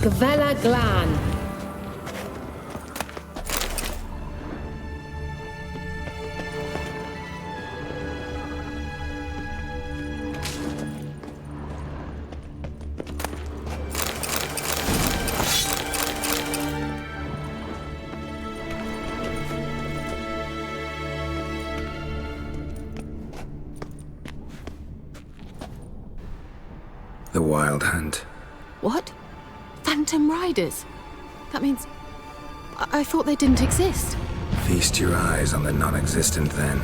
Gavella Glan. The Wild Hunt. What? Phantom Riders? That means... I thought they didn't exist. Feast your eyes on the non-existent then.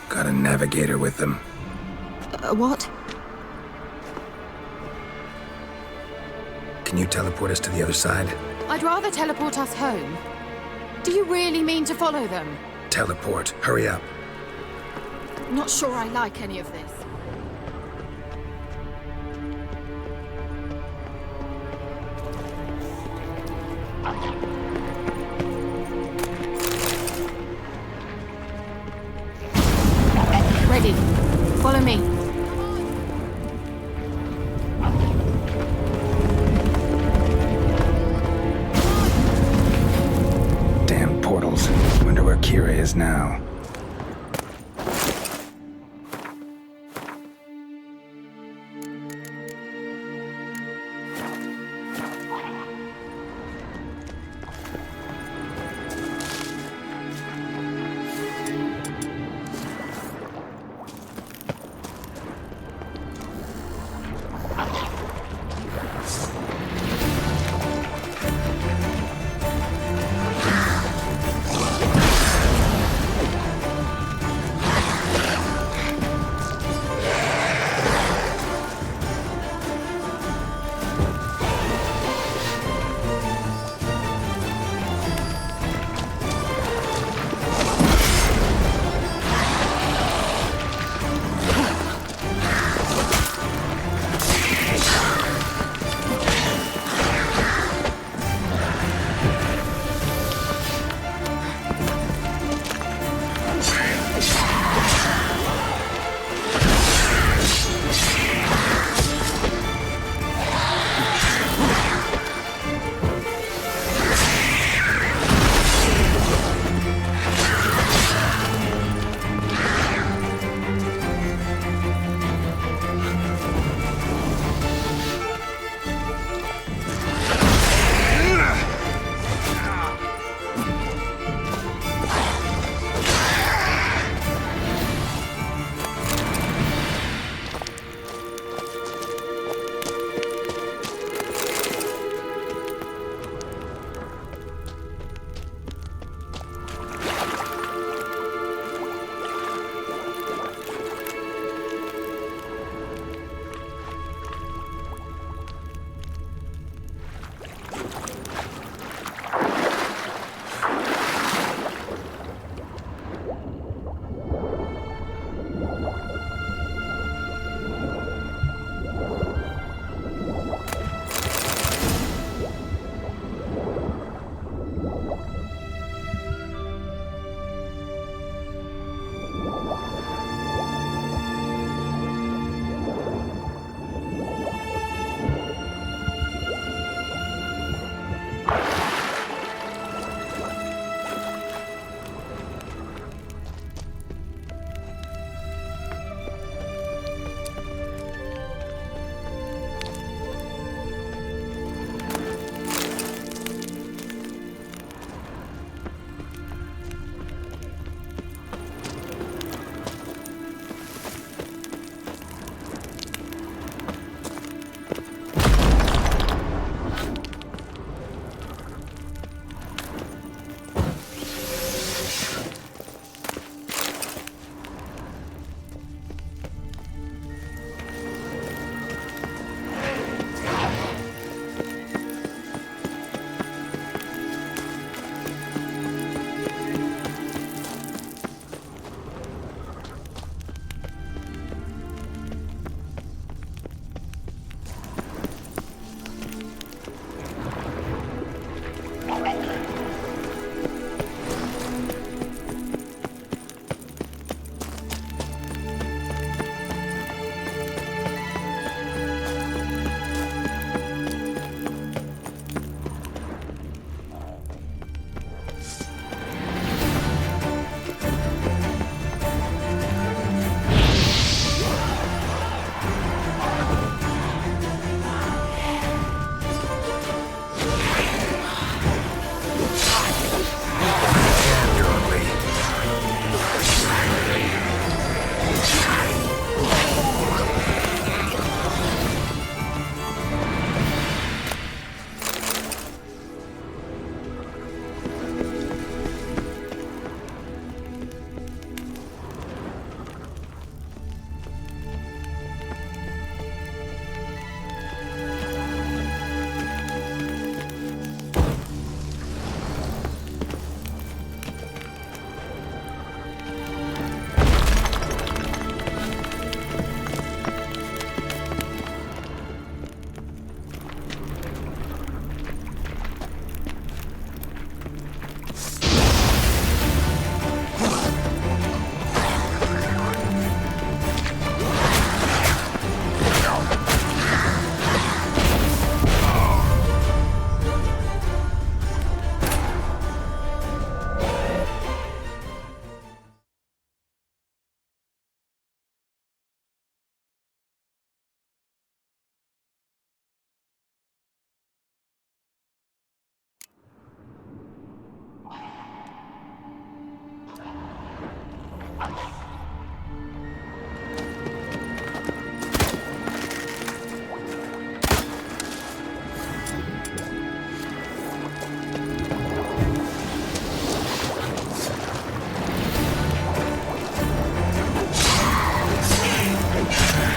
Got a navigator with them. What? Can you teleport us to the other side? I'd rather teleport us home. Do you really mean to follow them? Teleport. Hurry up. Not sure I like any of this. Ready. Follow me. Damn portals. Wonder where Kira is now.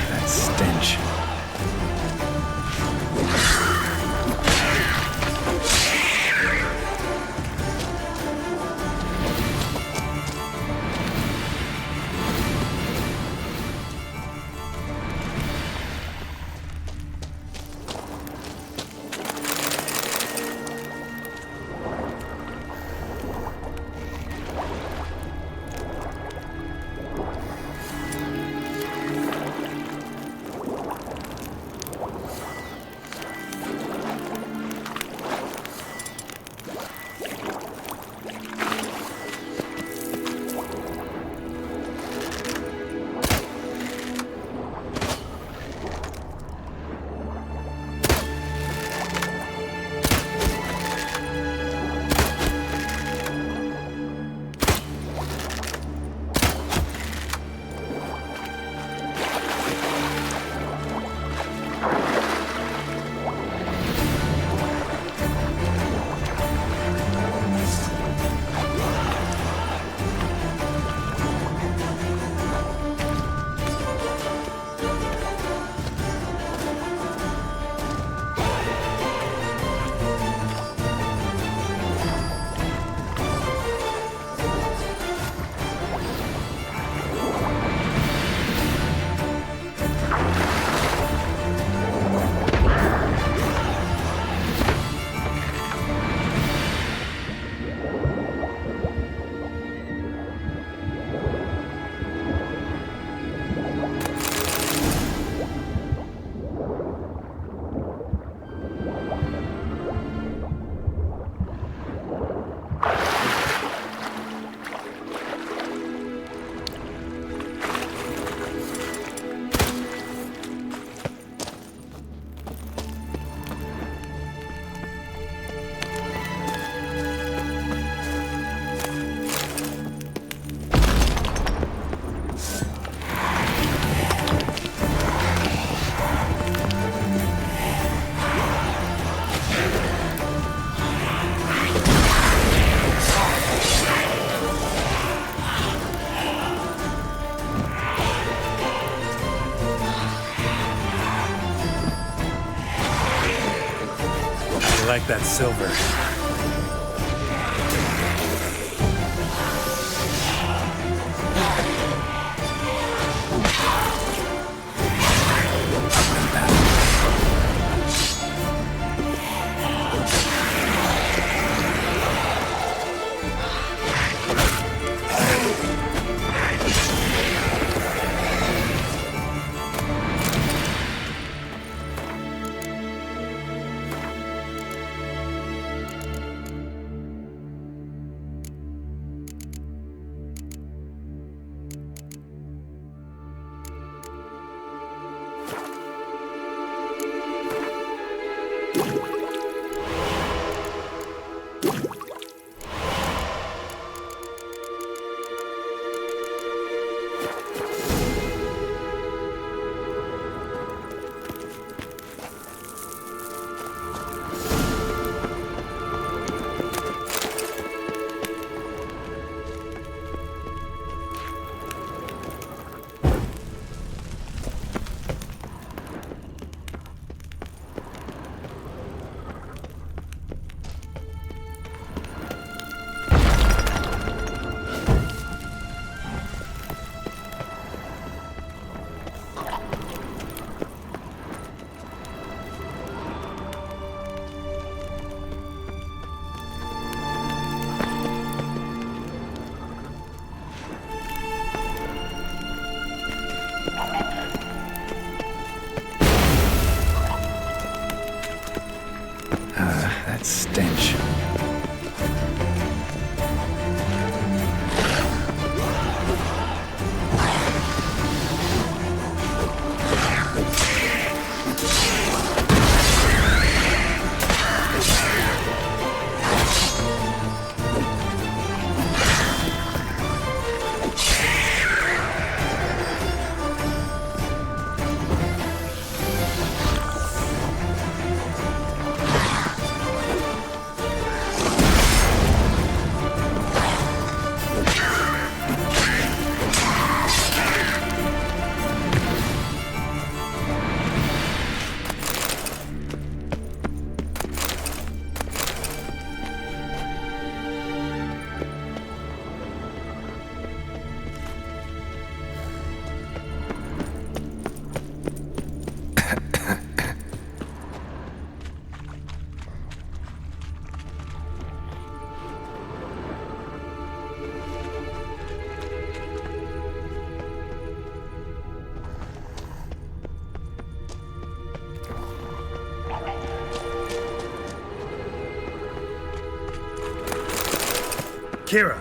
That stench. I like that silver. Kira!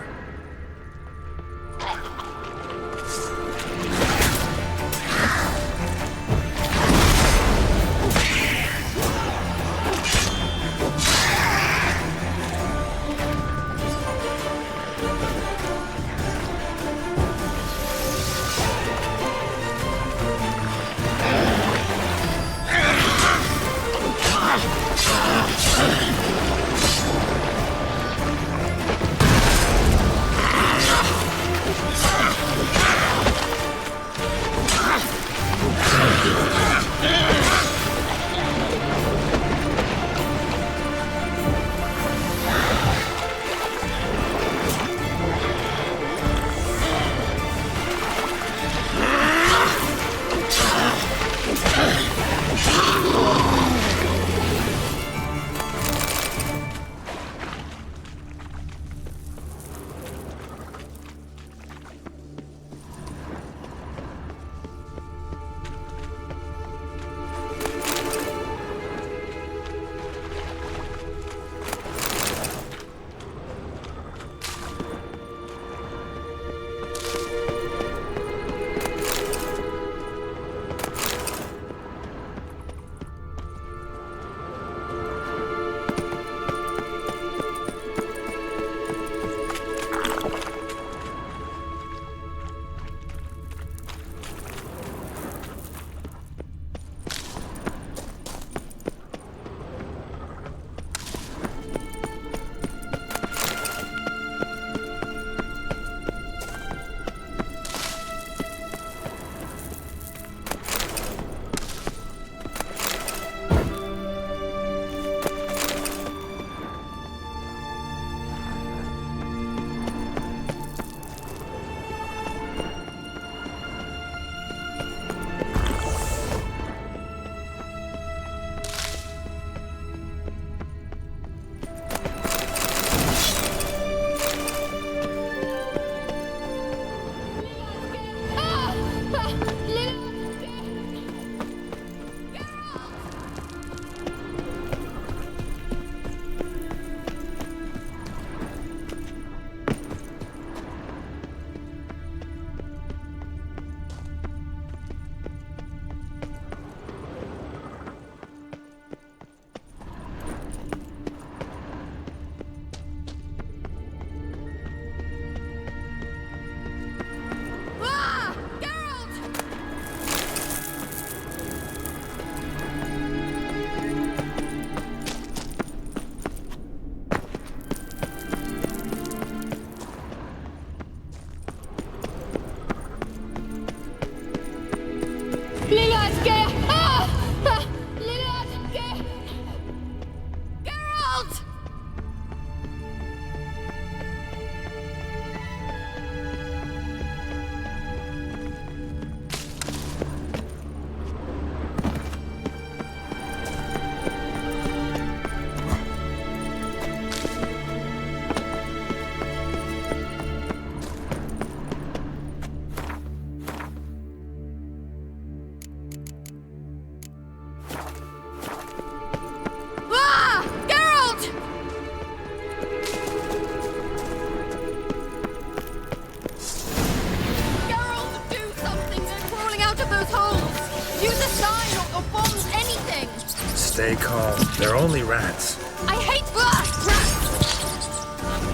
Stay calm. They're only rats. I hate rats!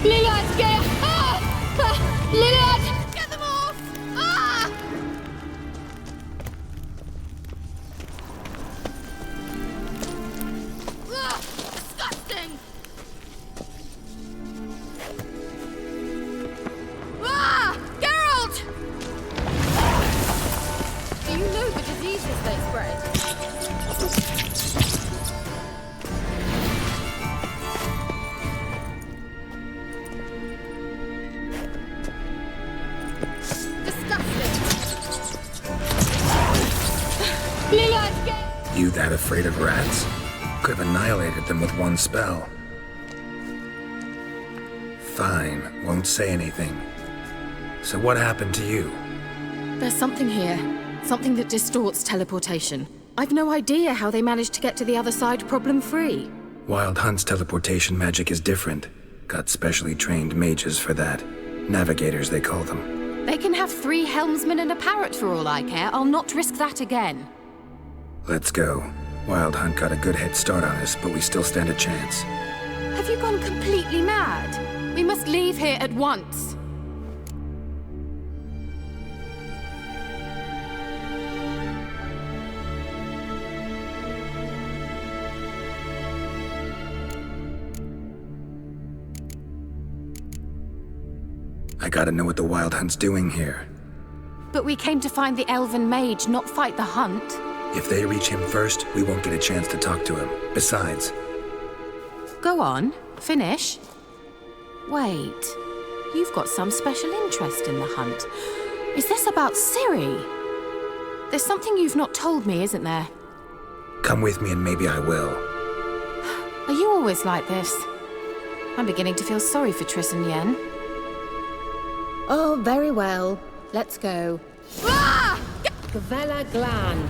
Lillard, get Lillard! Get them off! Ah! Ugh, disgusting! Ah! Geralt! Do you know the diseases they spread? You that afraid of rats? Could have annihilated them with one spell. Fine, won't say anything. So what happened to you? There's something here. Something that distorts teleportation. I've no idea how they managed to get to the other side problem-free. Wild Hunt's teleportation magic is different. Got specially trained mages for that. Navigators, they call them. They can have 3 helmsmen and a parrot for all I care. I'll not risk that again. Let's go. Wild Hunt got a good head start on us, but we still stand a chance. Have you gone completely mad? We must leave here at once. I gotta know what the Wild Hunt's doing here. But we came to find the elven mage, not fight the hunt. If they reach him first, we won't get a chance to talk to him. Besides... Go on, finish. Wait, you've got some special interest in the hunt. Is this about Ciri? There's something you've not told me, isn't there? Come with me and maybe I will. Are you always like this? I'm beginning to feel sorry for Triss and Yen. Oh, very well. Let's go. Ah! Glan.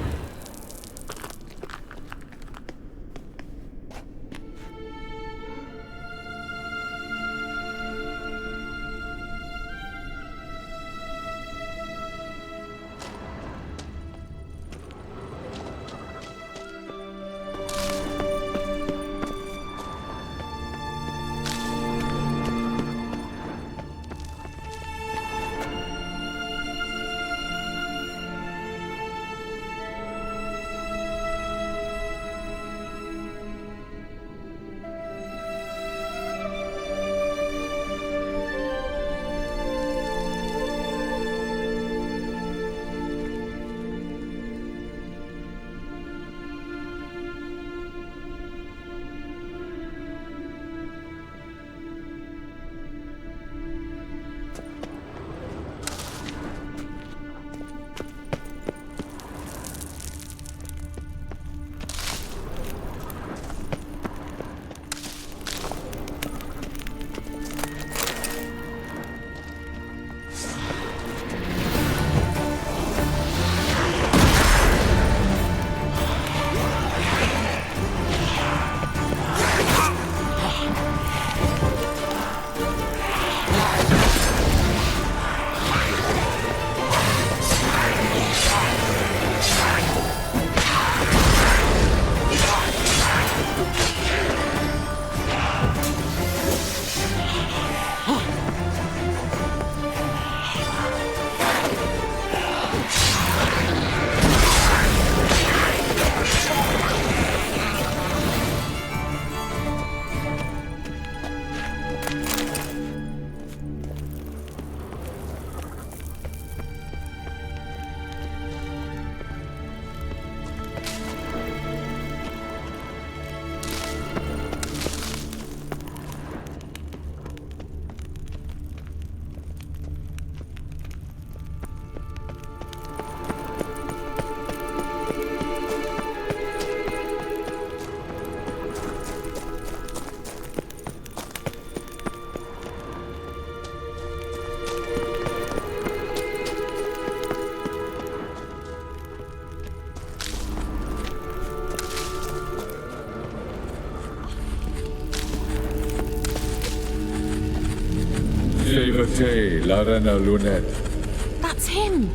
That's him.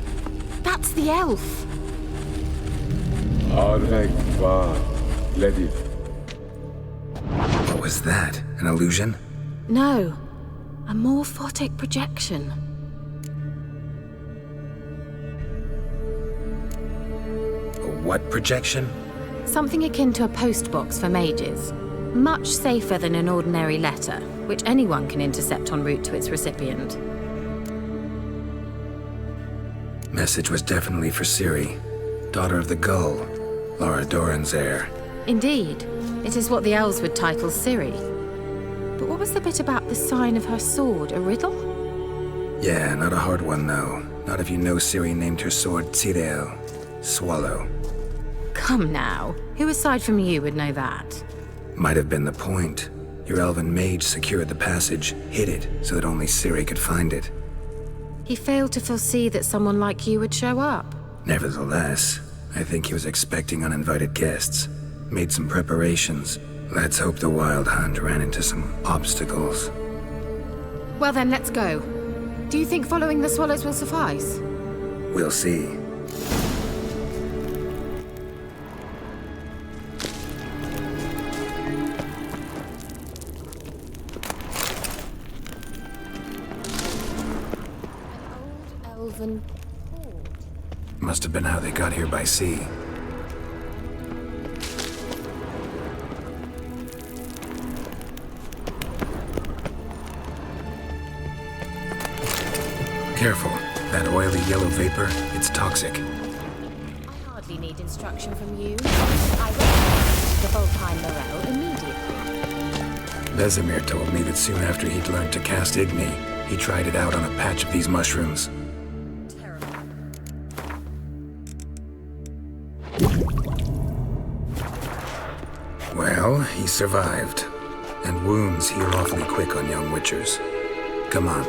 That's the elf. What was that? An illusion? No, a morphotic projection. A what projection? Something akin to a postbox for mages. Much safer than an ordinary letter, which anyone can intercept en route to its recipient. Message was definitely for Ciri, daughter of the Gull, Lara Doran's heir. Indeed, it is what the elves would title Ciri. But what was the bit about the sign of her sword, a riddle? Yeah, not a hard one though. Not if you know Ciri named her sword Tirel, swallow. Come now, who aside from you would know that? Might have been the point. Your elven mage secured the passage, hid it, so that only Ciri could find it. He failed to foresee that someone like you would show up. Nevertheless, I think he was expecting uninvited guests. Made some preparations. Let's hope the Wild Hunt ran into some obstacles. Well then, let's go. Do you think following the swallows will suffice? We'll see. Elven port. Must have been how they got here by sea. Careful. That oily yellow vapor, it's toxic. I hardly need instruction from you. I recognize the Volpine Morel immediately. Vesemir told me that soon after he'd learned to cast Igni, he tried it out on a patch of these mushrooms. Terrible. Well, he survived. And wounds heal awfully quick on young witchers. Come on.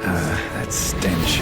That stench.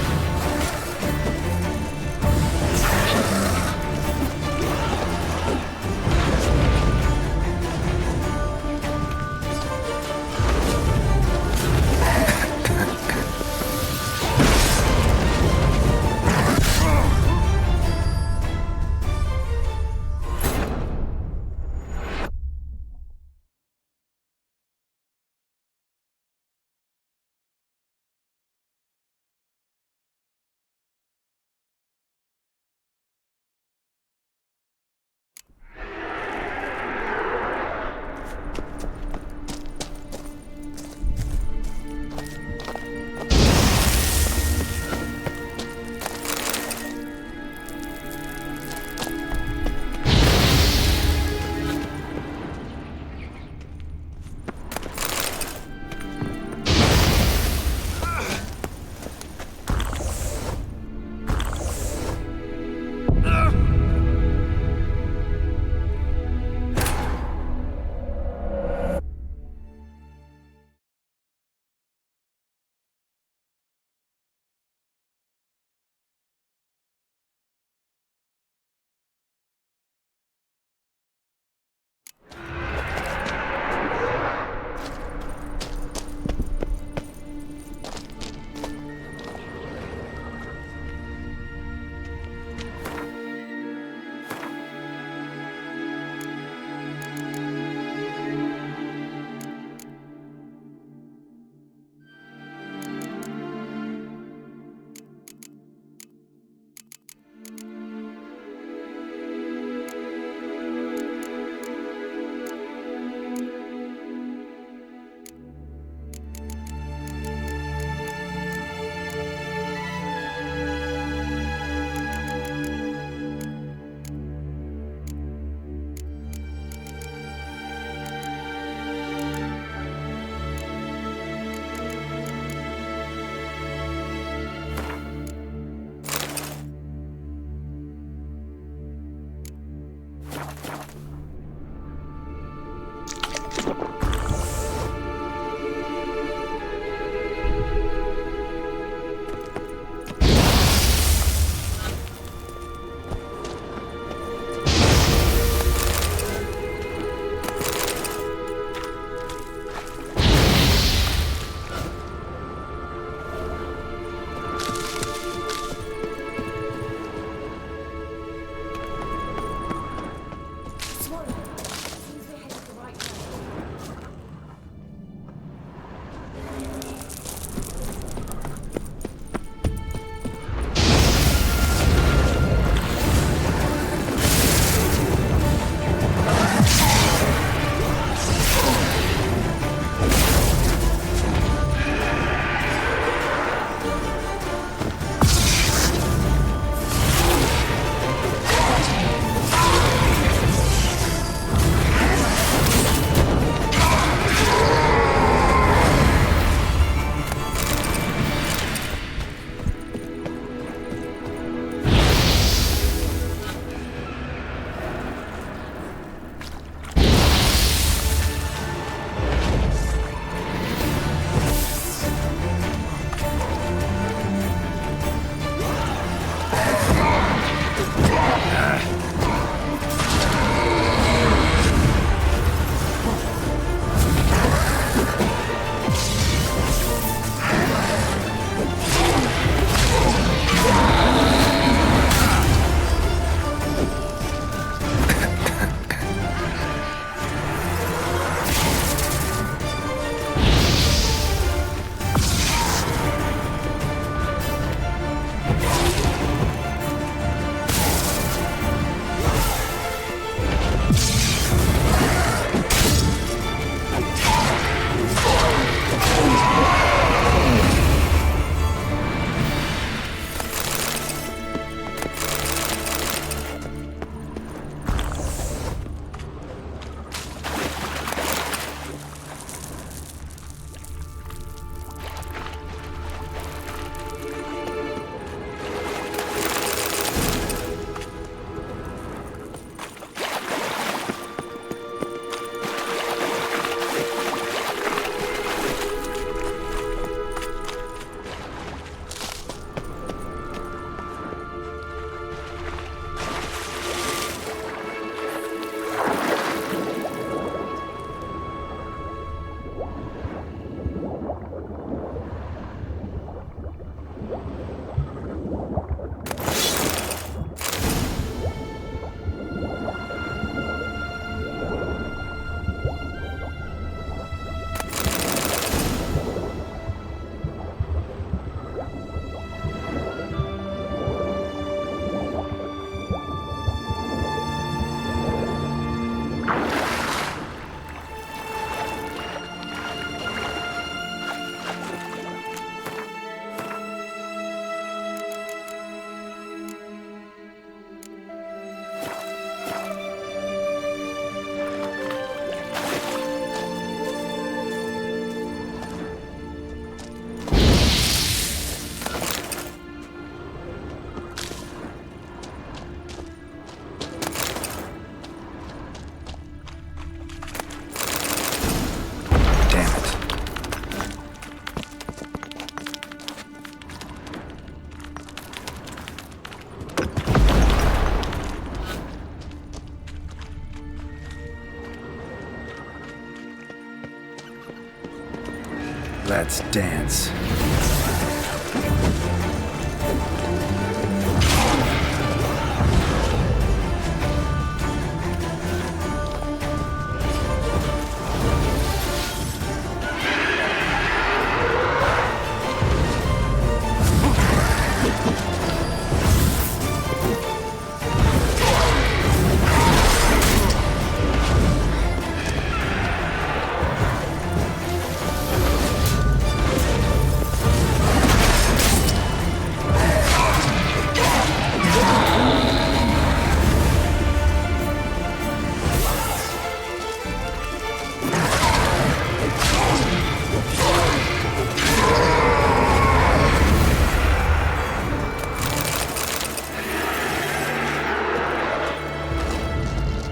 Let's dance.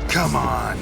Come on.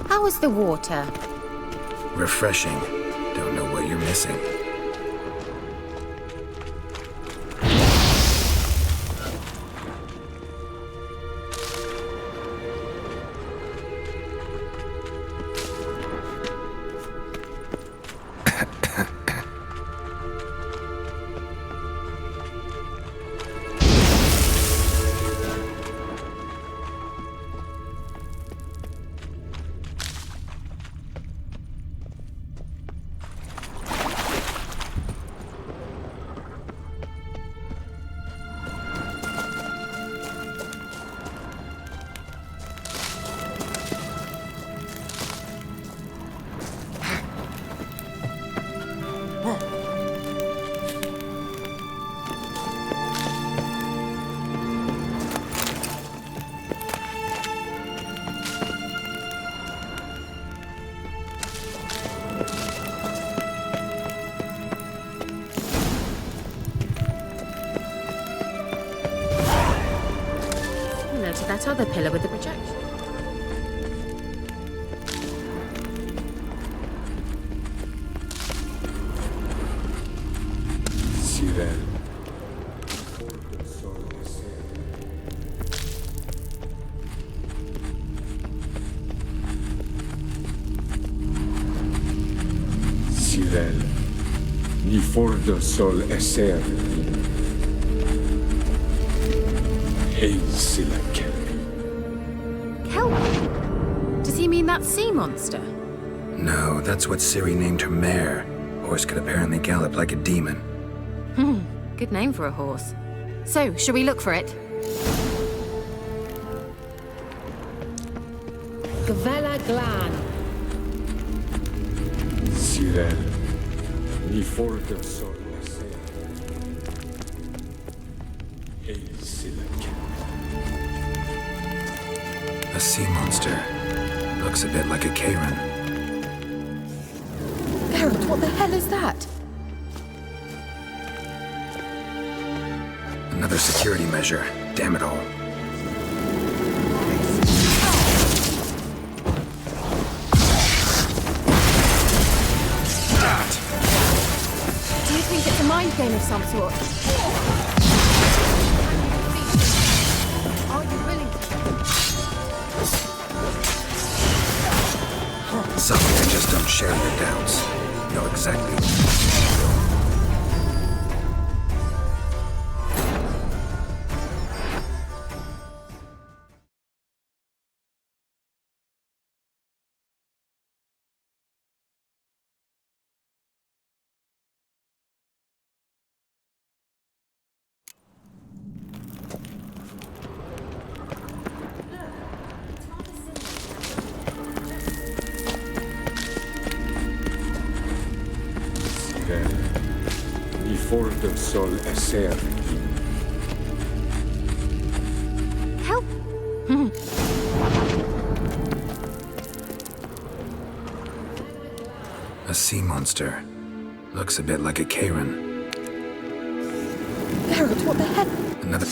How is the water? Refreshing. Don't know what you're missing. To that other pillar with the projection. Ciri. Ciri. Ni fordo sol eser. Does he mean that sea monster? No, that's what Ciri named her mare. Horse could apparently gallop like a demon. Good name for a horse. So, shall we look for it? Gvella Glan. Ciri. Ni fordo sol eser. A sea monster. Looks a bit like a Karen. Geralt, what the hell is that? Another security measure. Damn it all. Do you think it's a mind game of some sort. Are you willing to? Sorry, I just don't share your doubts. Know exactly. For the soul ser. Help! A sea monster. Looks a bit like a Karen. Geralt, what the heck? Another...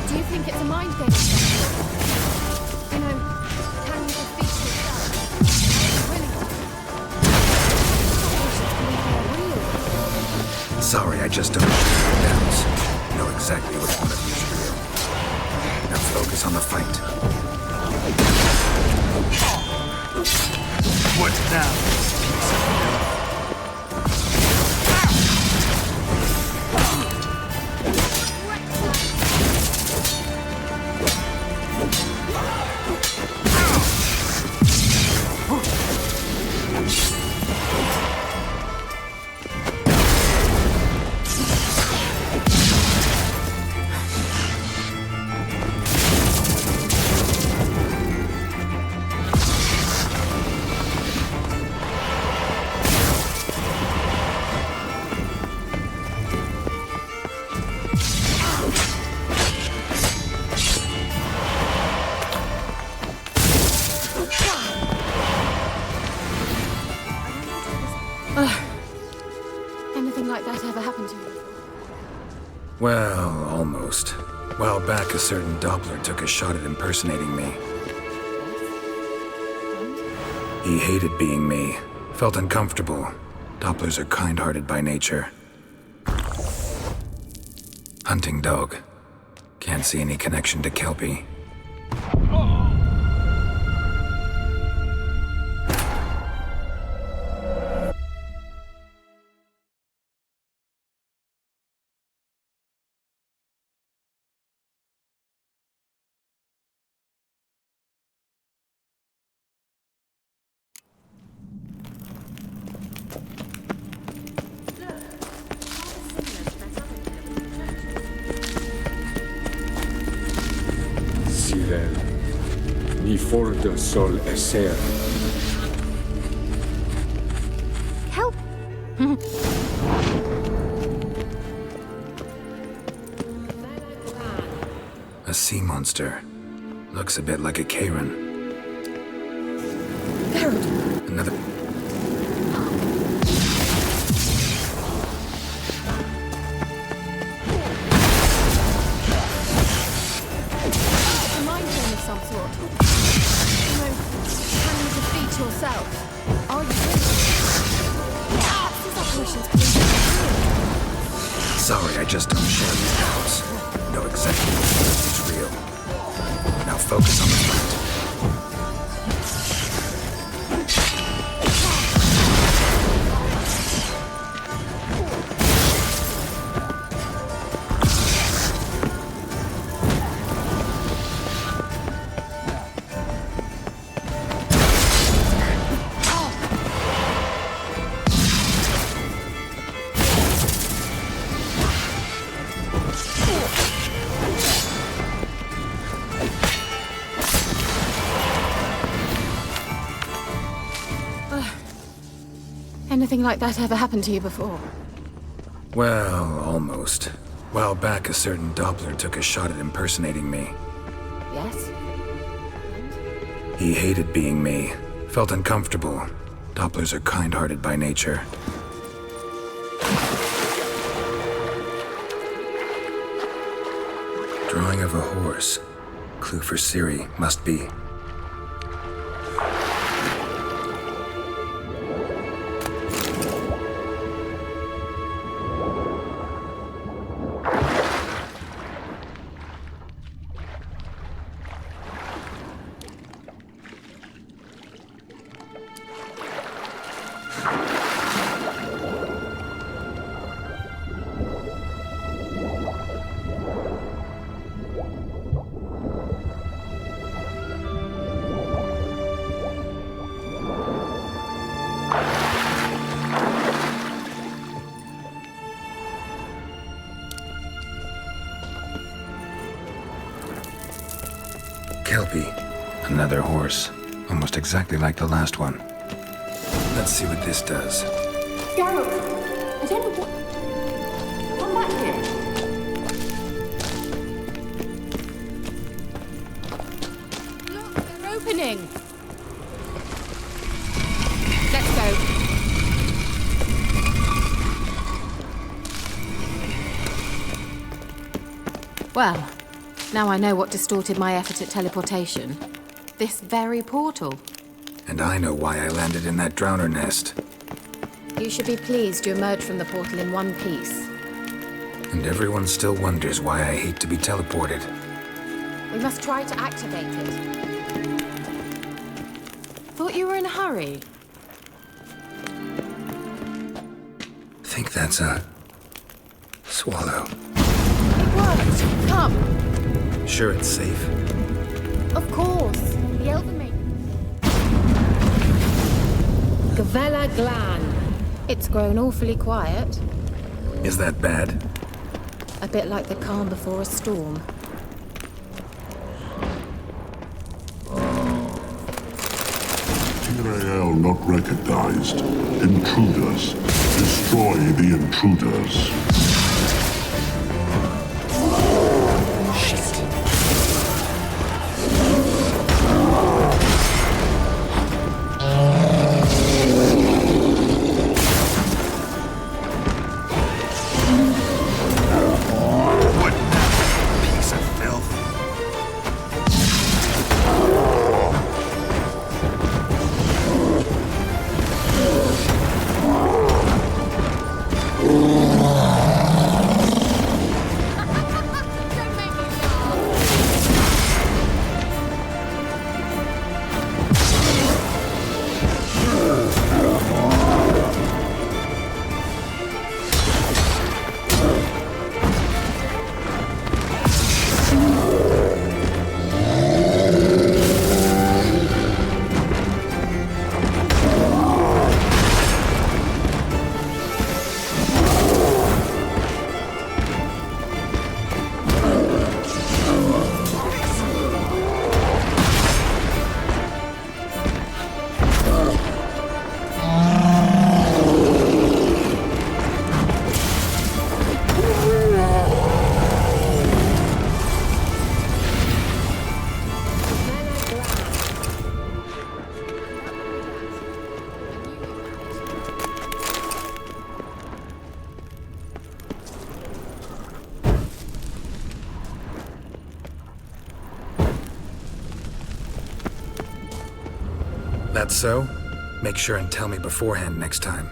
Do you think it's a mind game? You know, can you defeat yourself? Are you willing to? Sorry, I just don't share your doubts. Know exactly which one of you is real. Now focus on the fight. What now? Anything like that ever happened to you? Well, almost. A while back, a certain Doppler took a shot at impersonating me. He hated being me. Felt uncomfortable. Dopplers are kind-hearted by nature. Hunting dog. Can't see any connection to Kelpie. Ni for the soul ser. Help! A sea monster. Looks a bit like a Karen. Geralt! Another... A mind game of some sort. You know, can you defeat yourself? Are you willing? Perhaps this operation's completely. Sorry, I just don't share your doubts. Know exactly what's real. Now focus on the fight. Anything like that ever happened to you before? Well, almost. A while back, a certain Doppler took a shot at impersonating me. Yes? He hated being me. Felt uncomfortable. Dopplers are kind-hearted by nature. Drawing of a horse. Clue for Ciri, must be. Kelpie. Another horse. Almost exactly like the last one. Let's see what this does. Geralt, I don't know what... Come back here. Look, they're opening. Let's go. Well, now I know what distorted my effort at teleportation. This very portal. And I know why I landed in that drowner nest. You should be pleased you emerged from the portal in one piece. And everyone still wonders why I hate to be teleported. We must try to activate it. Thought you were in a hurry. Think that's a... swallow. It worked! Come! Sure it's safe? Of course! The elven maiden. Gavella Glan. It's grown awfully quiet. Is that bad? A bit like the calm before a storm. Israel not recognized. Intruders. Destroy the intruders. That's so? Make sure and tell me beforehand next time.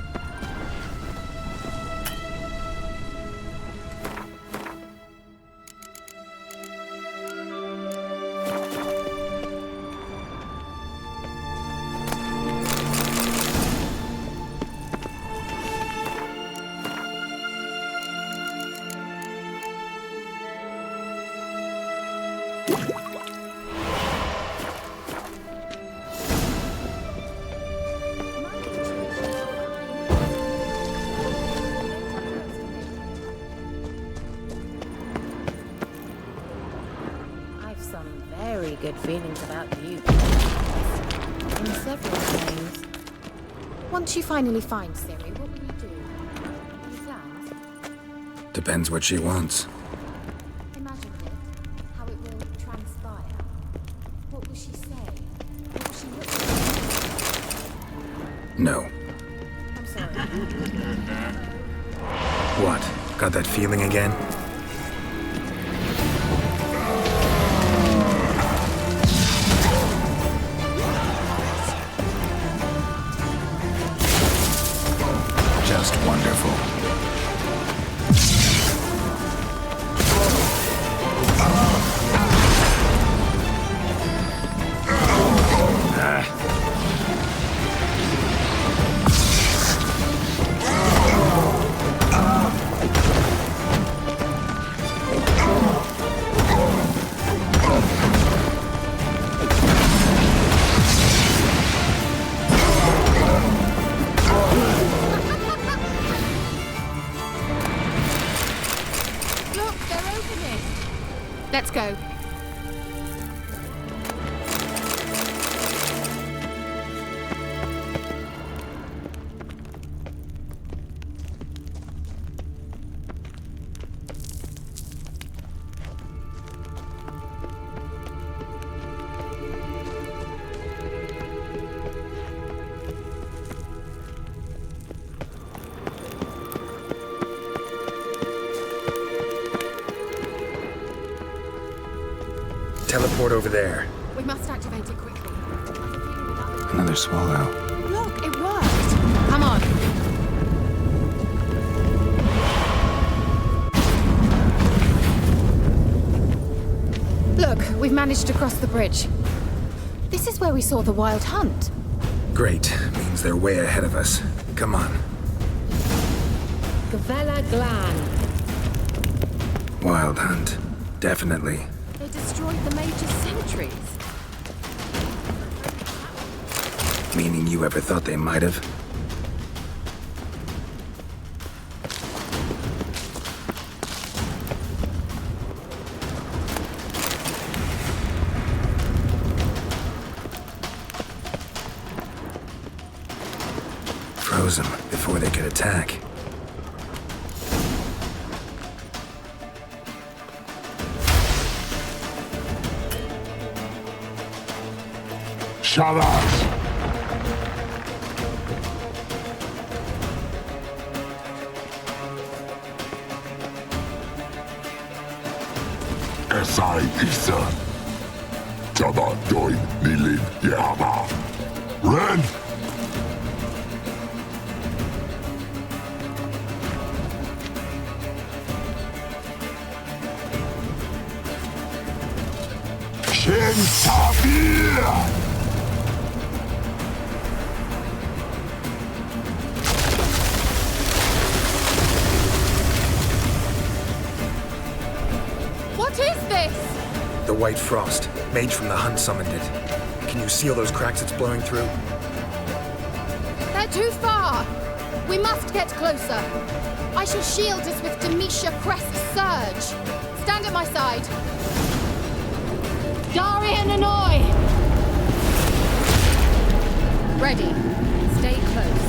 Good feelings about you. In several ways. Once you finally find Ciri, what will you do? Any plans? Depends what she wants. Imagine it. How it will transpire. What will she say? What will she look like? No. I'm sorry. What? Got that feeling again? Let's go. Teleport over there. We must activate it quickly. Another swallow. Look, it worked. Come on. Look, we've managed to cross the bridge. This is where we saw the wild hunt. Great. Means they're way ahead of us. Come on. Gavella Glan. Wild hunt. Definitely. They destroyed the Mage's sentries. Meaning you ever thought they might have? Froze them before they could attack. Shalas! Esai Isa. Jaba Doin Nilin Yama. Ren! Shen Tafir! The white frost. Mage from the hunt summoned it. Can you see all those cracks it's blowing through? They're too far. We must get closer. I shall shield us with Demetia Crest Surge. Stand at my side. Darian Annoy! Ready. Stay close.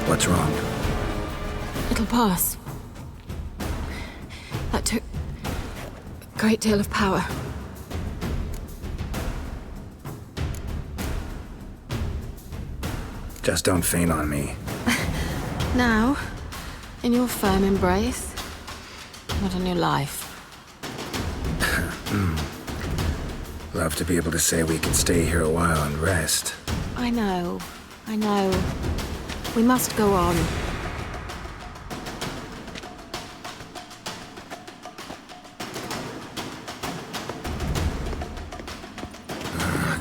What's wrong? It'll pass. That took a great deal of power. Just don't faint on me. Now, in your firm embrace, not on your life. Love to be able to say we can stay here a while and rest. I know. We must go on.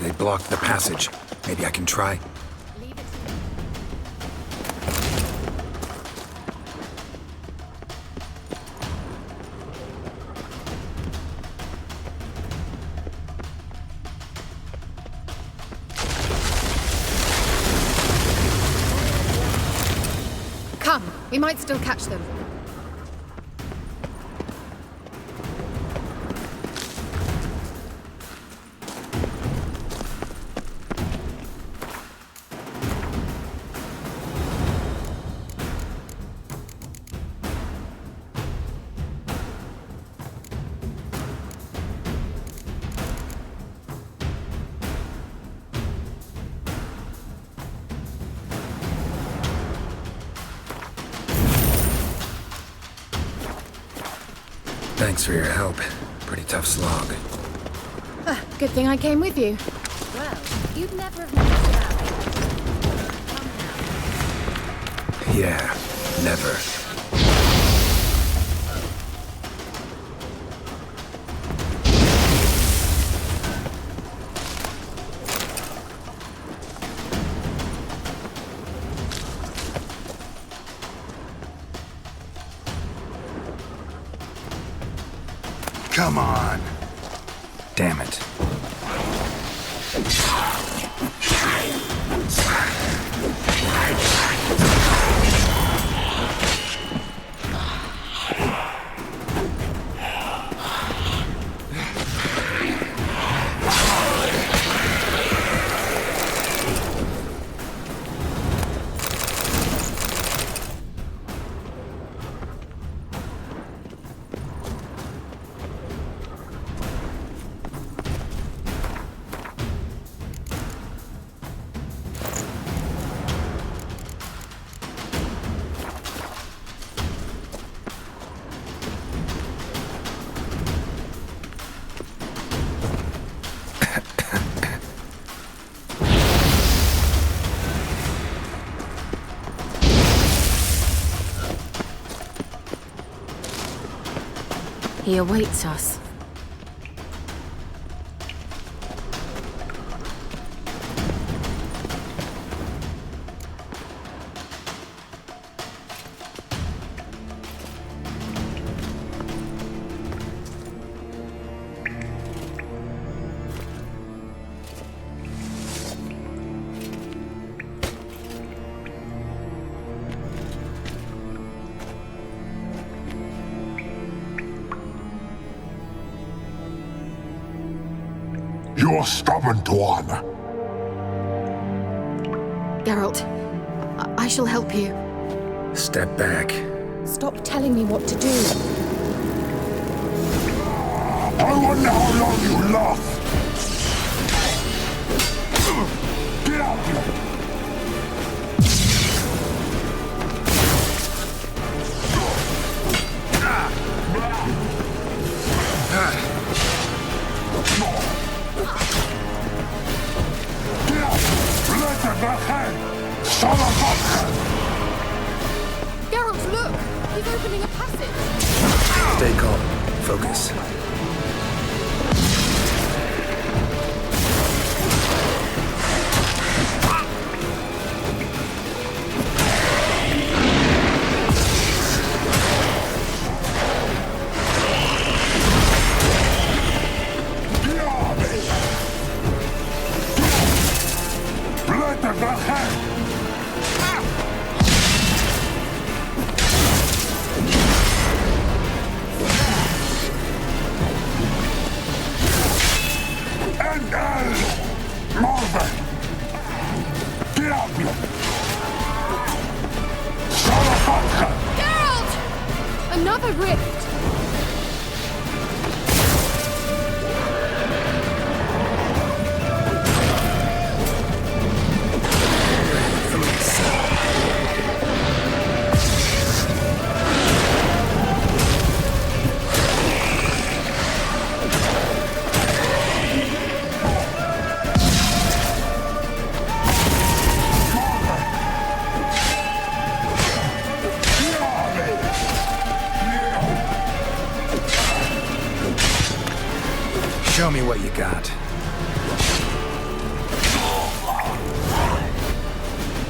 They blocked the passage. Maybe I can try. Come, we might still catch them. Thanks for your help. Pretty tough slog. Good thing I came with you. Well, you'd never have noticed that. Yeah, never. Come on. Damn it. He awaits us. You're stubborn, Tuan. Geralt, I shall help you. Step back. Stop telling me what to do. I wonder how long you last. Get out here! Geralt, look! He's opening a passage! Stay calm. Focus. A rift! Show me what you got.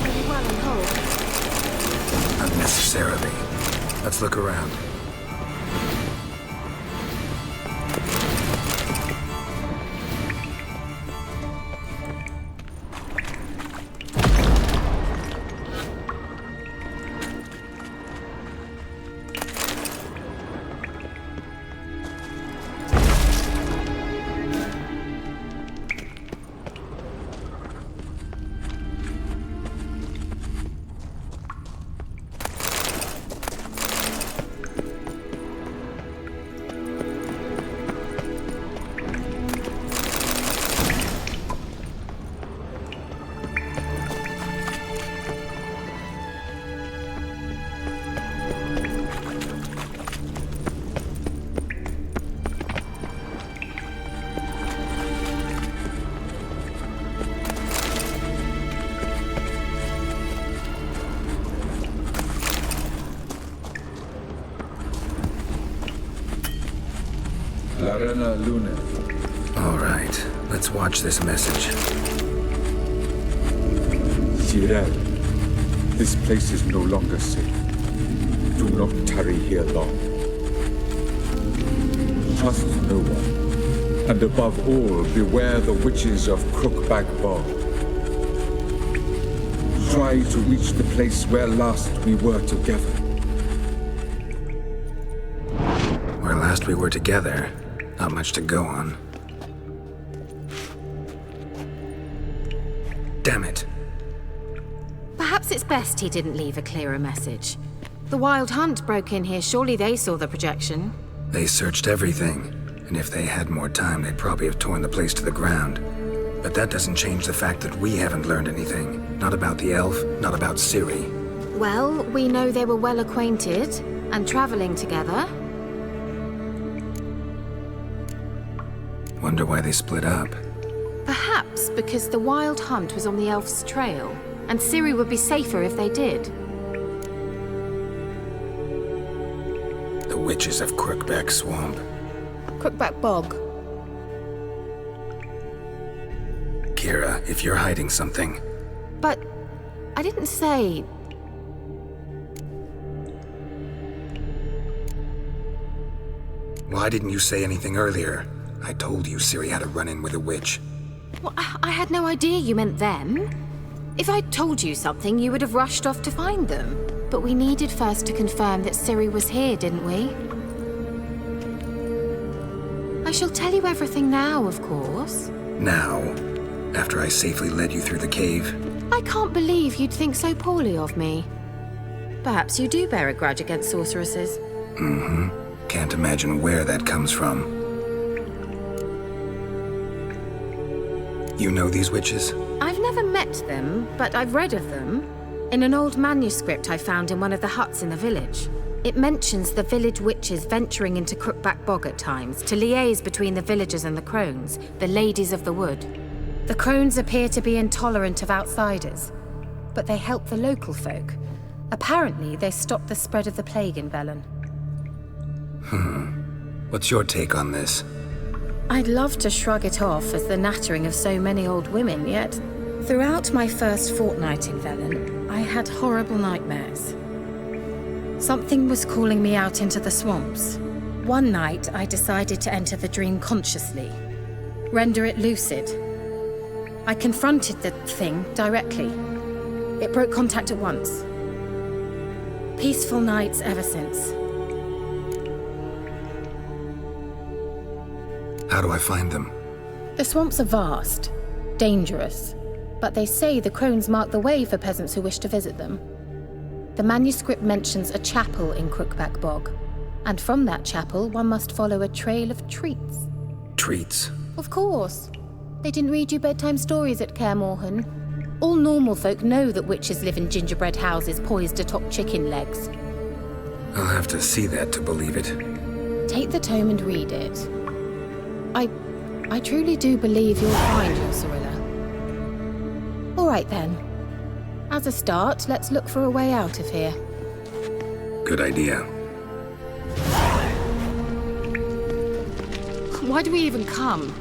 Pretty well on hold. Unnecessarily. Let's look around. Luna. All right, let's watch this message. Geralt, this place is no longer safe. Do not tarry here long. Trust no one. And above all, beware the witches of Crookback Bog. Try to reach the place where last we were together. Where last we were together, not much to go on. Damn it. Perhaps it's best he didn't leave a clearer message. The Wild Hunt broke in here. Surely they saw the projection. They searched everything, and if they had more time, they'd probably have torn the place to the ground. But that doesn't change the fact that we haven't learned anything. Not about the elf, not about Ciri. Well, we know they were well acquainted and traveling together. Wonder why they split up. Perhaps because the Wild Hunt was on the elf's trail, and Ciri would be safer if they did. The witches of Crookback Swamp. Crookback Bog. Kira, if you're hiding something... But I didn't say... Why didn't you say anything earlier? I told you Ciri had a run-in with a witch. Well, I had no idea you meant them. If I'd told you something, you would have rushed off to find them. But we needed first to confirm that Ciri was here, didn't we? I shall tell you everything now, of course. Now? After I safely led you through the cave? I can't believe you'd think so poorly of me. Perhaps you do bear a grudge against sorceresses. Mm-hmm. Can't imagine where that comes from. You know these witches? I've never met them, but I've read of them. In an old manuscript I found in one of the huts in the village. It mentions the village witches venturing into Crookback Bog at times to liaise between the villagers and the crones, the ladies of the wood. The crones appear to be intolerant of outsiders, but they help the local folk. Apparently, they stopped the spread of the plague in Velen. What's your take on this? I'd love to shrug it off as the nattering of so many old women, yet throughout my first fortnight in Velen, I had horrible nightmares. Something was calling me out into the swamps. One night, I decided to enter the dream consciously, render it lucid. I confronted the thing directly. It broke contact at once. Peaceful nights ever since. How do I find them? The swamps are vast, dangerous, but they say the crones mark the way for peasants who wish to visit them. The manuscript mentions a chapel in Crookback Bog, And from that chapel, one must follow a trail of treats. Treats? Of course. They didn't read you bedtime stories at Kaer Morhen. All normal folk know that witches live in gingerbread houses poised atop chicken legs. I'll have to see that to believe it. Take the tome and read it. I truly do believe you'll find your Cirilla. All right then. As a start, let's look for a way out of here. Good idea. Why do we even come?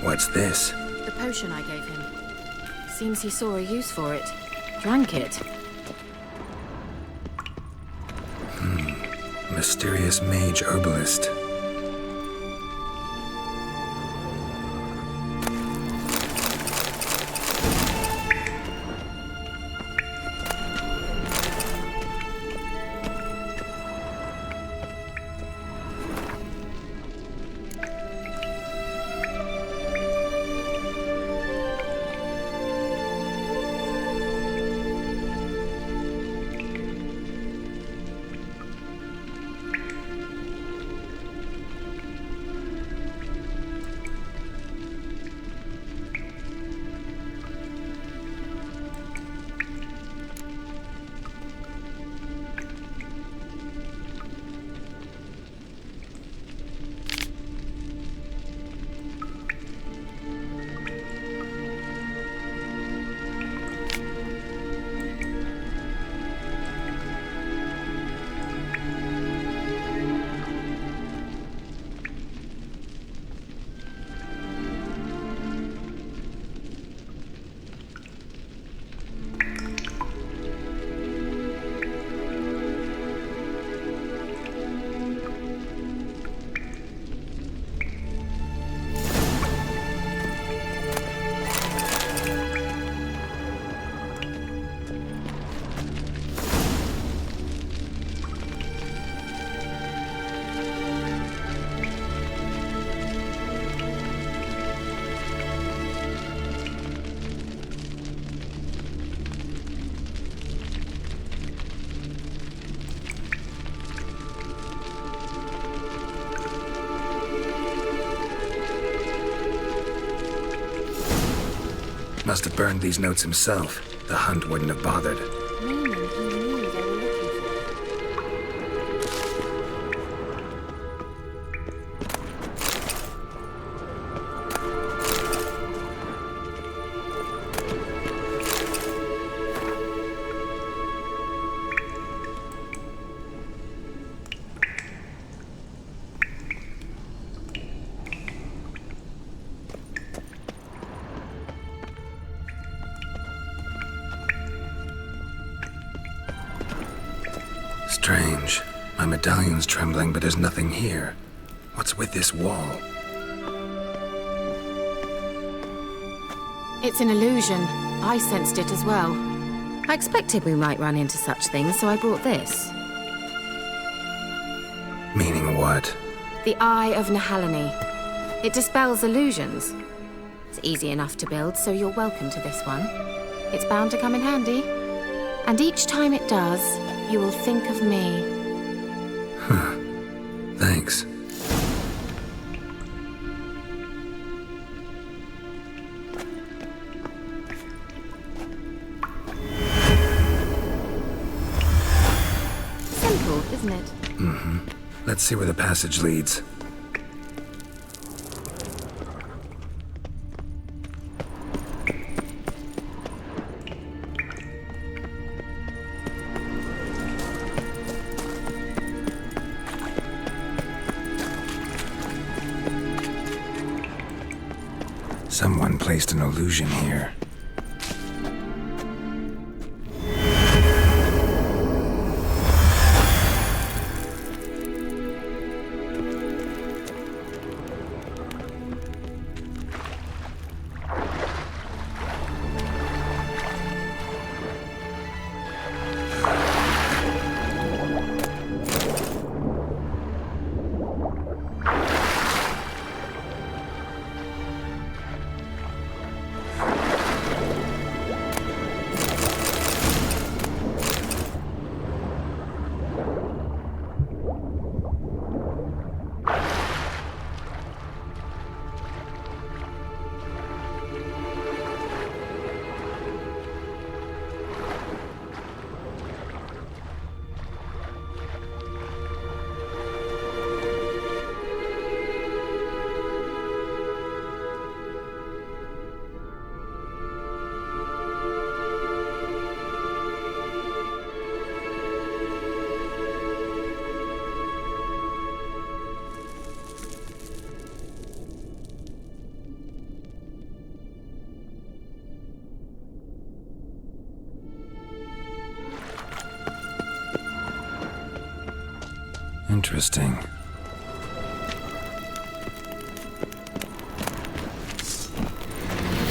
What's this? The potion I gave him. Seems he saw a use for it. Drank it. Mysterious mage herbalist. Must have burned these notes himself. The hunt wouldn't have bothered. Meaning he knew they were looking for. Strange. My medallion's trembling, but there's nothing here. What's with this wall? It's an illusion. I sensed it as well. I expected we might run into such things, so I brought this. Meaning what? The Eye of Nahalani. It dispels illusions. It's easy enough to build, so you're welcome to this one. It's bound to come in handy. And each time it does, you will think of me. Huh. Thanks. Simple, isn't it? Mm-hmm. Let's see where the passage leads. Someone placed an illusion here. Interesting.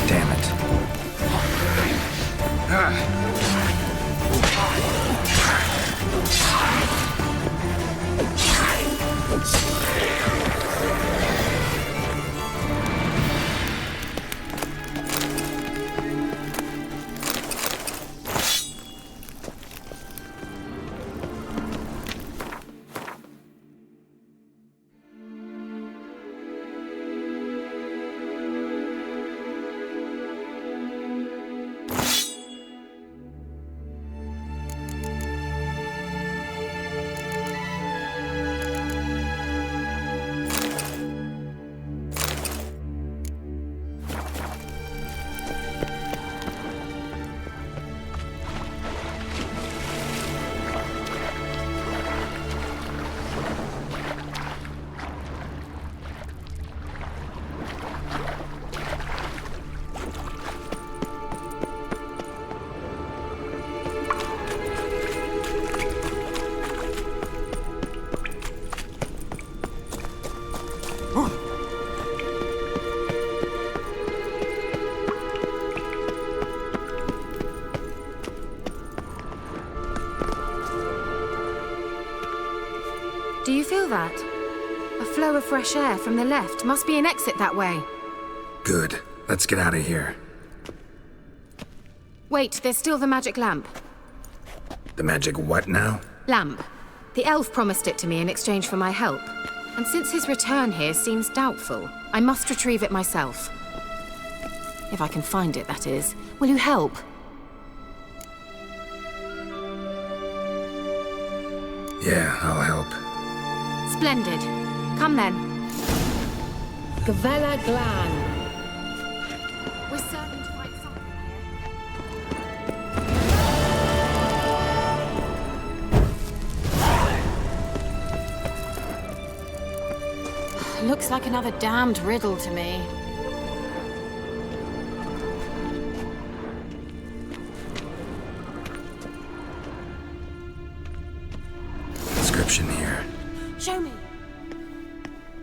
Damn it. Do you feel that? A flow of fresh air from the left. Must be an exit that way. Good. Let's get out of here. Wait, there's still the magic lamp. The magic what now? Lamp. The elf promised it to me in exchange for my help. And since his return here seems doubtful, I must retrieve it myself. If I can find it, that is. Will you help? Yeah, I'll help. Splendid. Come then. Gavella Glan. We're certain to find something here. Looks like another damned riddle to me. inscription here. Show me.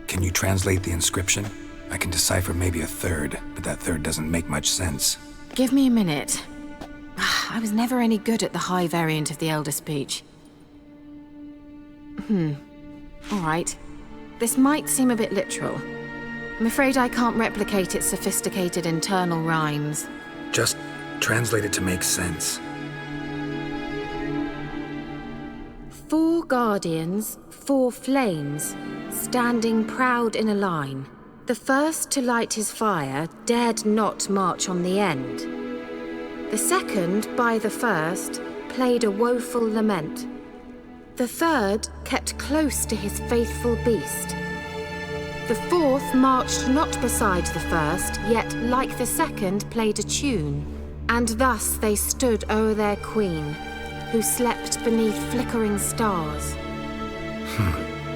Can you translate the inscription? I can decipher maybe a third, but that third doesn't make much sense. Give me a minute. I was never any good at the high variant of the Elder speech. All right. This might seem a bit literal. I'm afraid I can't replicate its sophisticated internal rhymes. Just translate it to make sense. 4 guardians, 4 flames, standing proud in a line. The first to light his fire dared not march on the end. The second, by the first, played a woeful lament. The third kept close to his faithful beast. The fourth marched not beside the first, yet like the second played a tune. And thus they stood o'er their queen, who slept beneath flickering stars.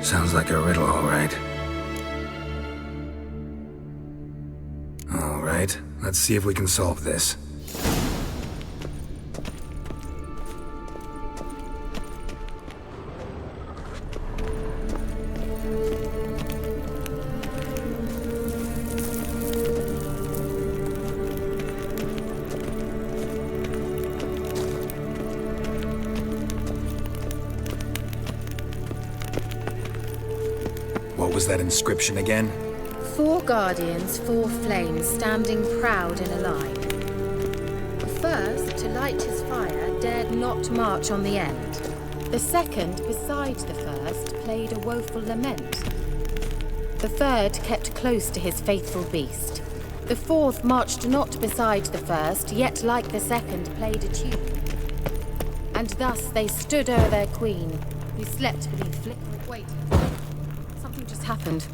Sounds like a riddle, all right. All right, let's see if we can solve this. What was that inscription again? 4 guardians, 4 flames, standing proud in a line. The first, to light his fire, dared not march on the end. The second, beside the first, played a woeful lament. The third kept close to his faithful beast. The fourth marched not beside the first, yet like the second played a tune. And thus they stood o'er their queen, who slept beneath flickering... Wait. Something just happened.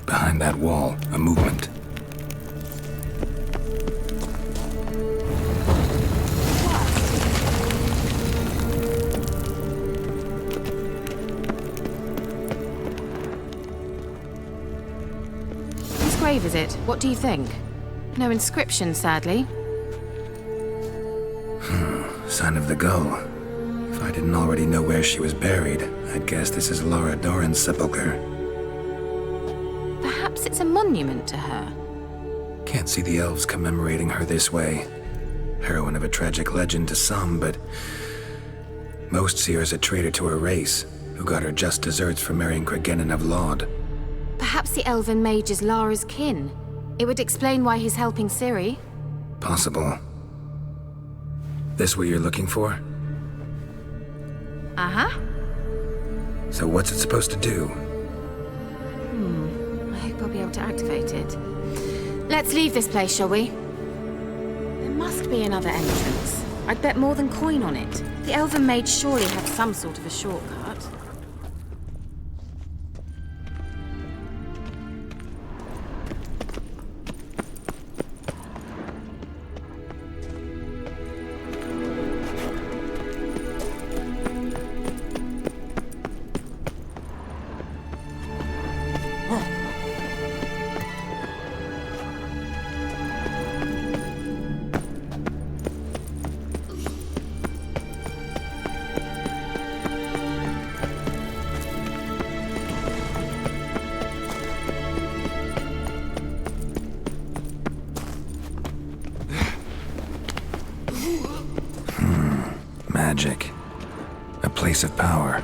Behind that wall, a movement. Whose grave is it? What do you think? No inscription, sadly. Sign of the gull. If I didn't already know where she was buried, I'd guess this is Laura Doran's sepulcher. Perhaps it's a monument to her. Can't see the elves commemorating her this way. Heroine of a tragic legend to some, but most see her as a traitor to her race, who got her just deserts for marrying Cregennan of Laud. Perhaps the elven mage is Lara's kin. It would explain why he's helping Ciri. Possible. This what you're looking for? Uh-huh. So what's it supposed to do? I hope I'll be able to activate it. Let's leave this place, shall we? There must be another entrance. I'd bet more than coin on it. The elven mage surely had some sort of a shortcut. Magic. A place of power.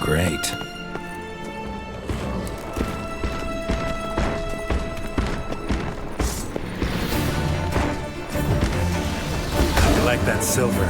Great. I like that silver.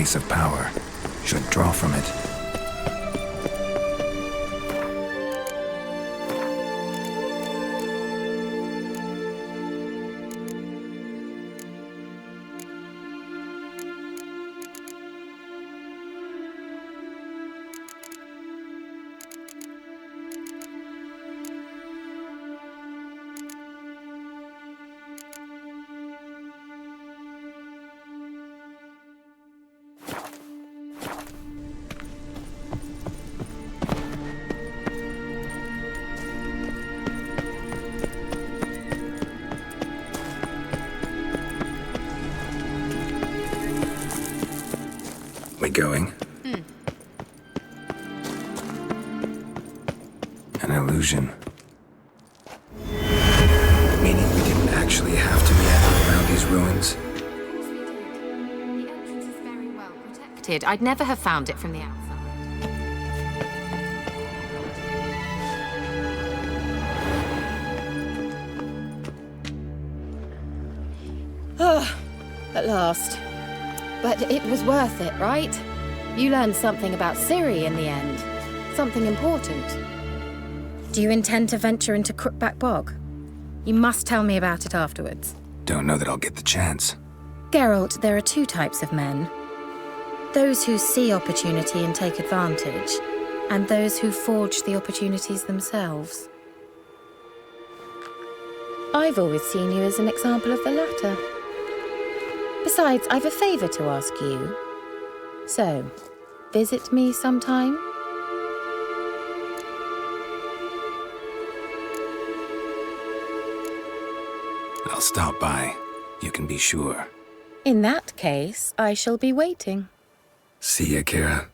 place of power. Should draw from it. We going? An illusion. Meaning we didn't actually have to meander around these ruins? The entrance is very well protected. I'd never have found it from the outside. At last. But it was worth it, right? You learned something about Ciri in the end. Something important. Do you intend to venture into Crookback Bog? You must tell me about it afterwards. Don't know that I'll get the chance. Geralt, there are two types of men. Those who see opportunity and take advantage, and those who forge the opportunities themselves. I've always seen you as an example of the latter. Besides, I've a favor to ask you. So, visit me sometime? I'll stop by. You can be sure. In that case, I shall be waiting. See ya, Kira.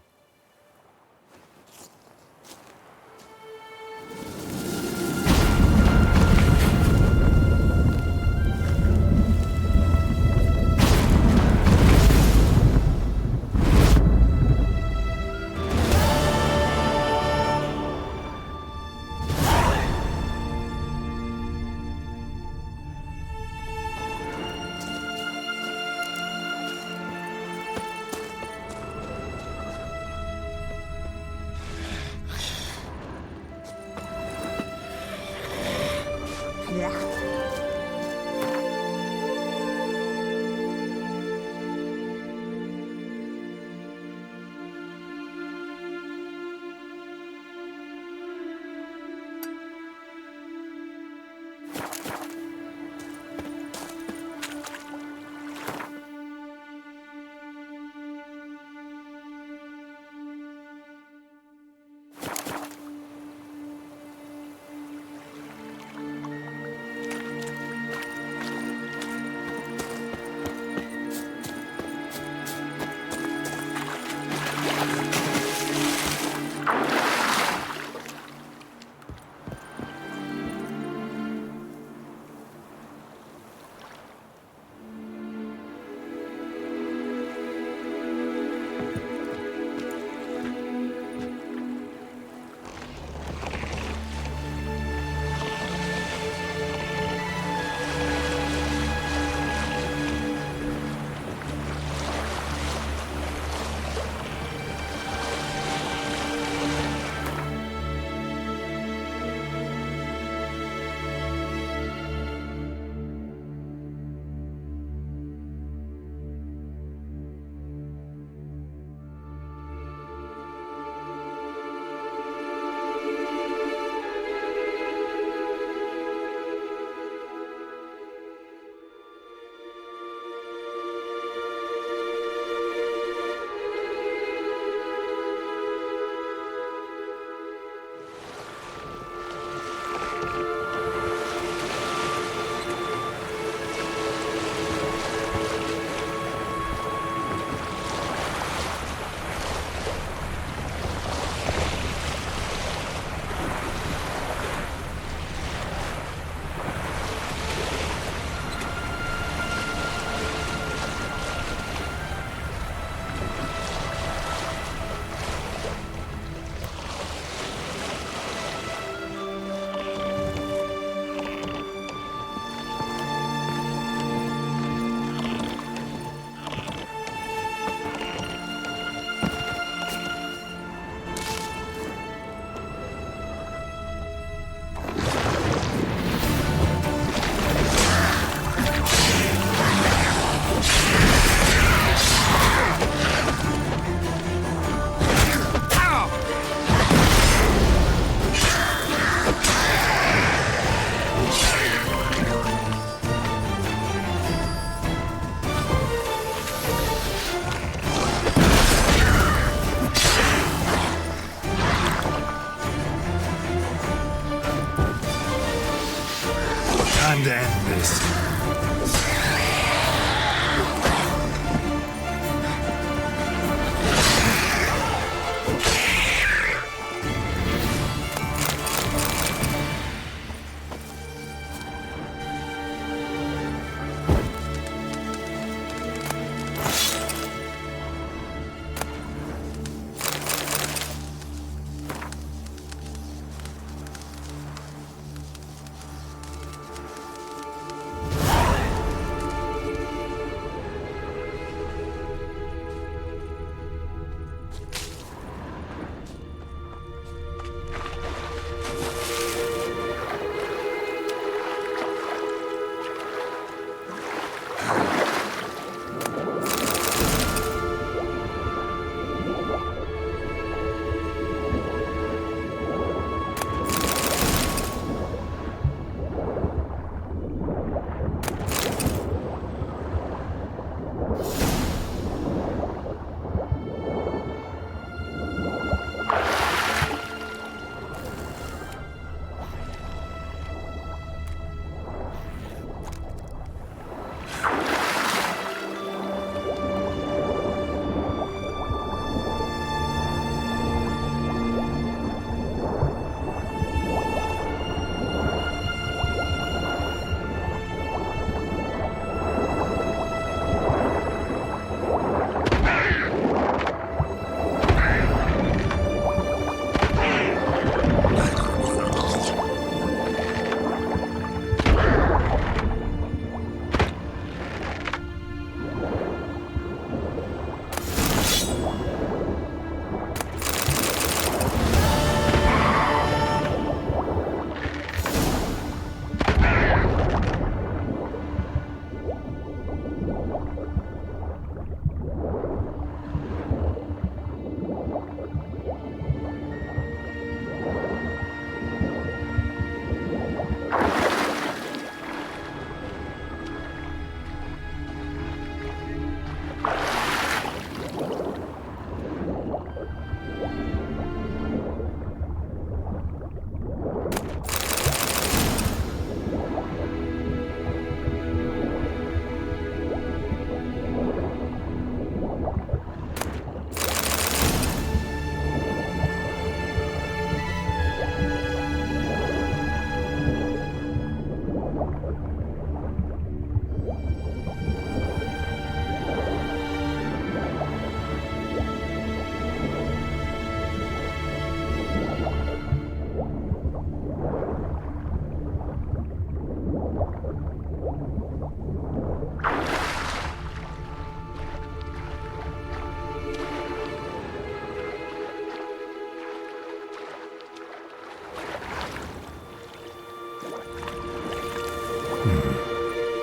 Time to end this.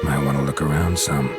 Might want to look around some.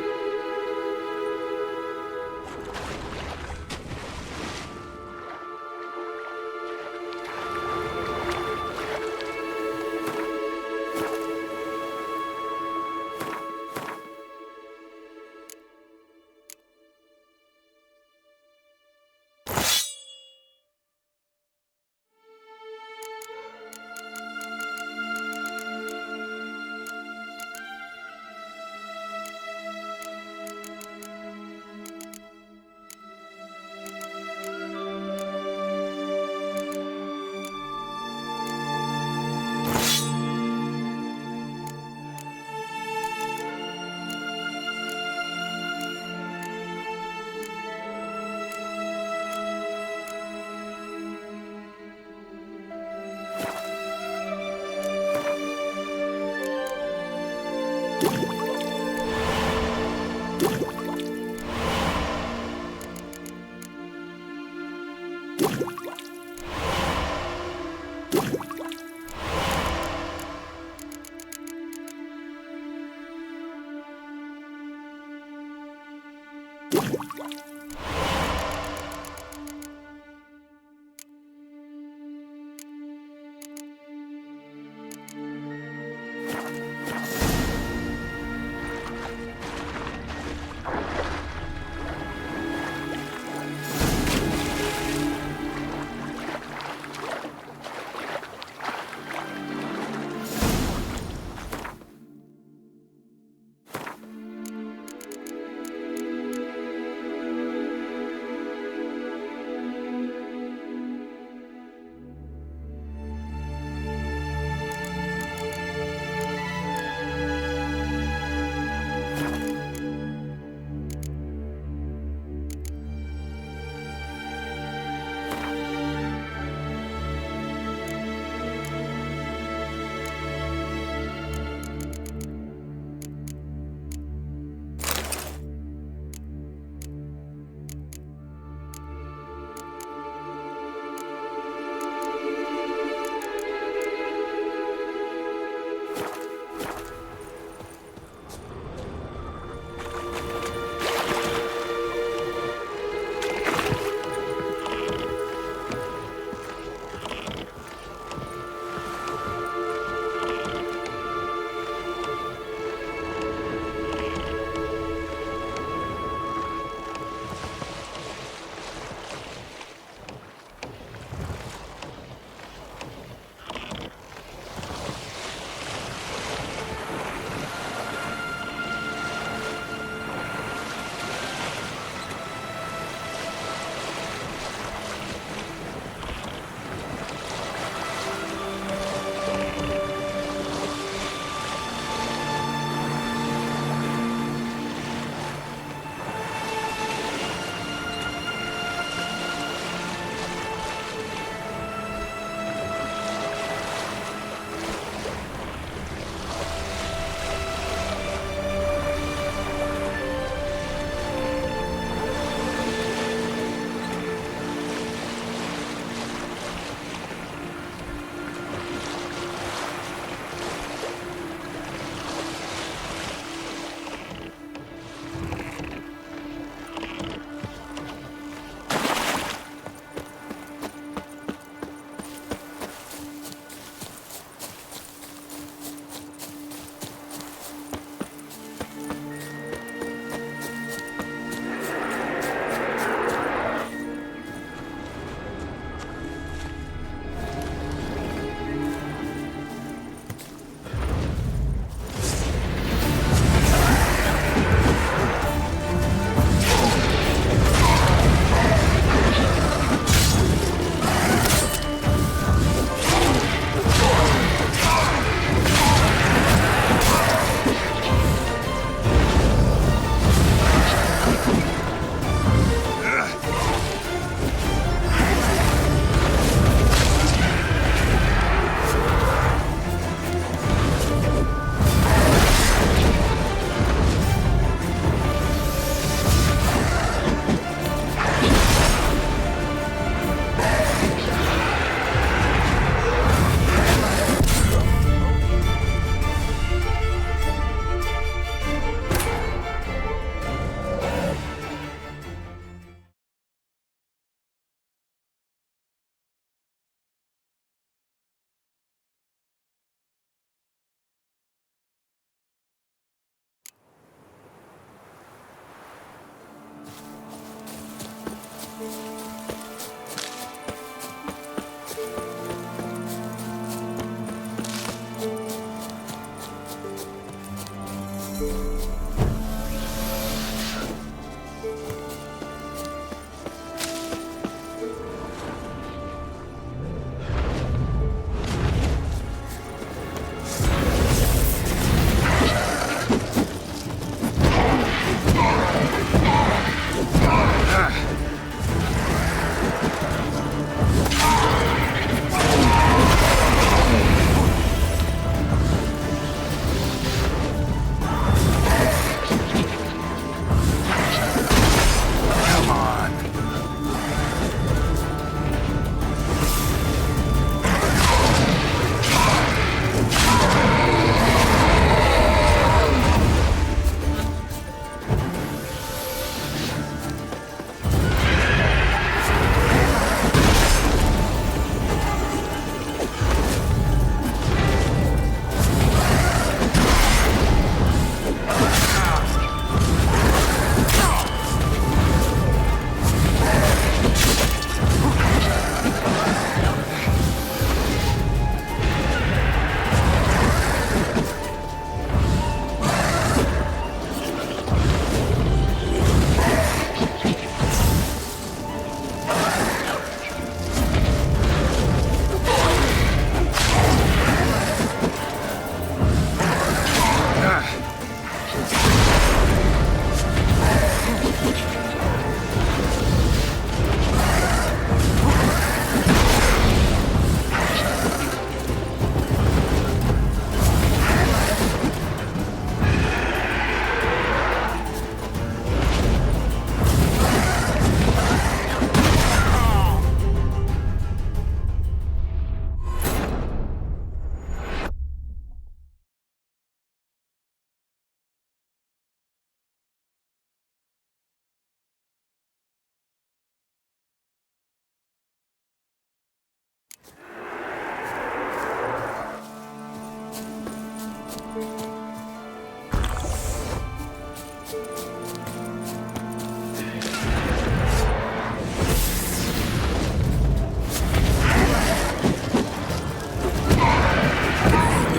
Your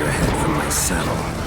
head from my saddle.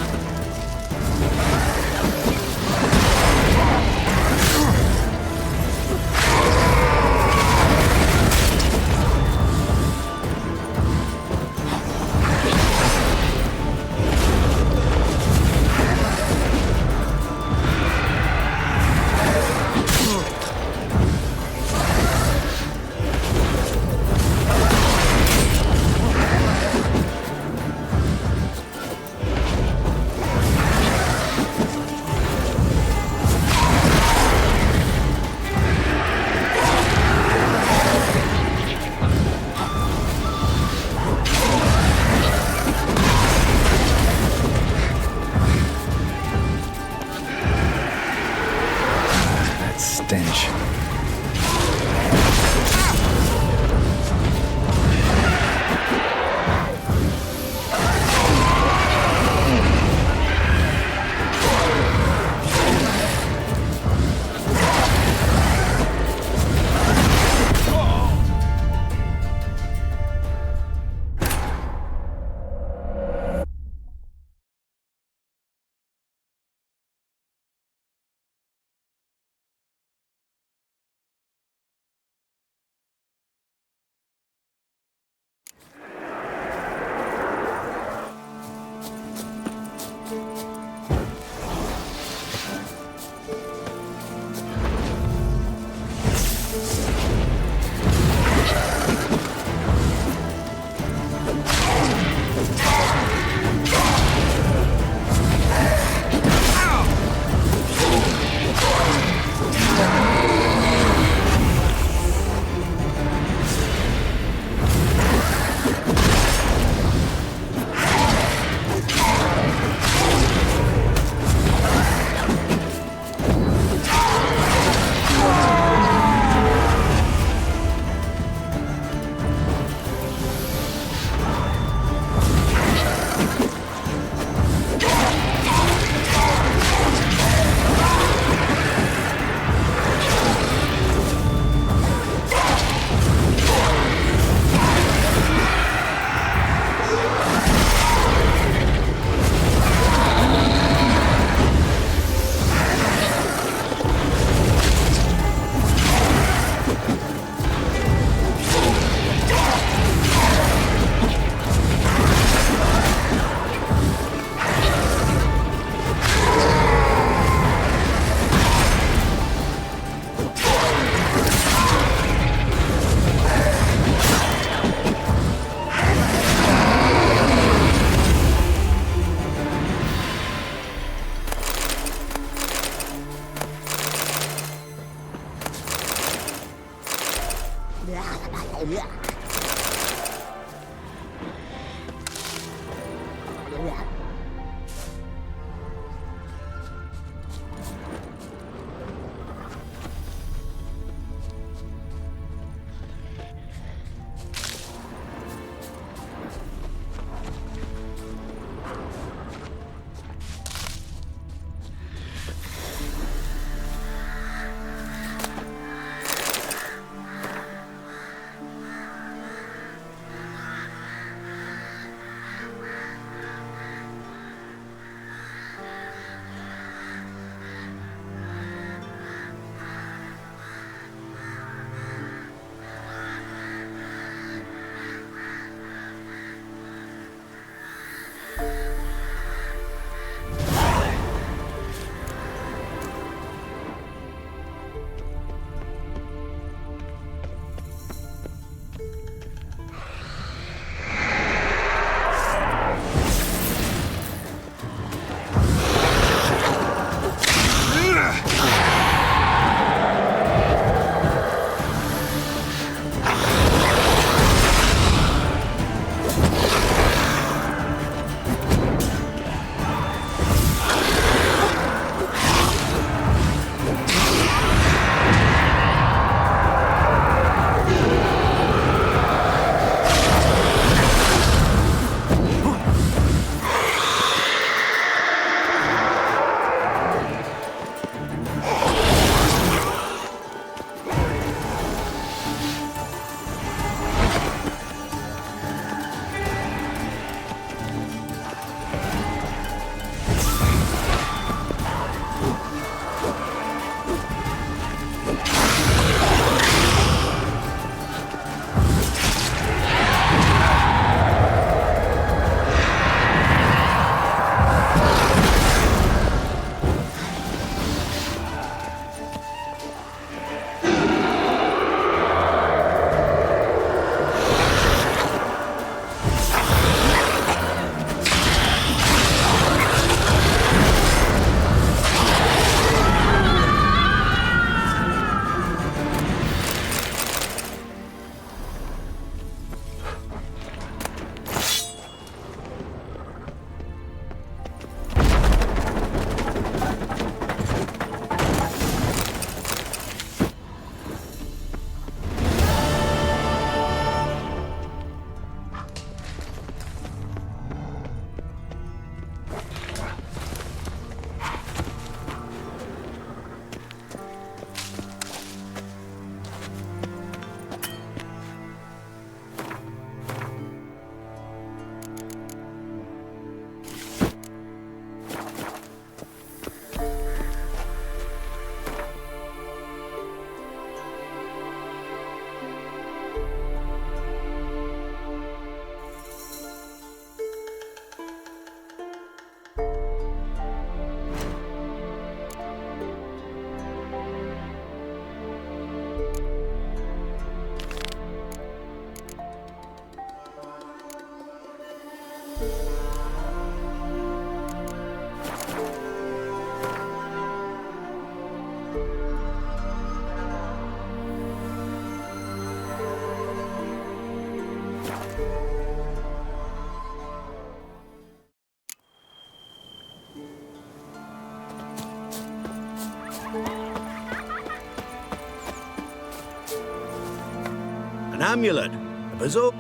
amulet. A bazook.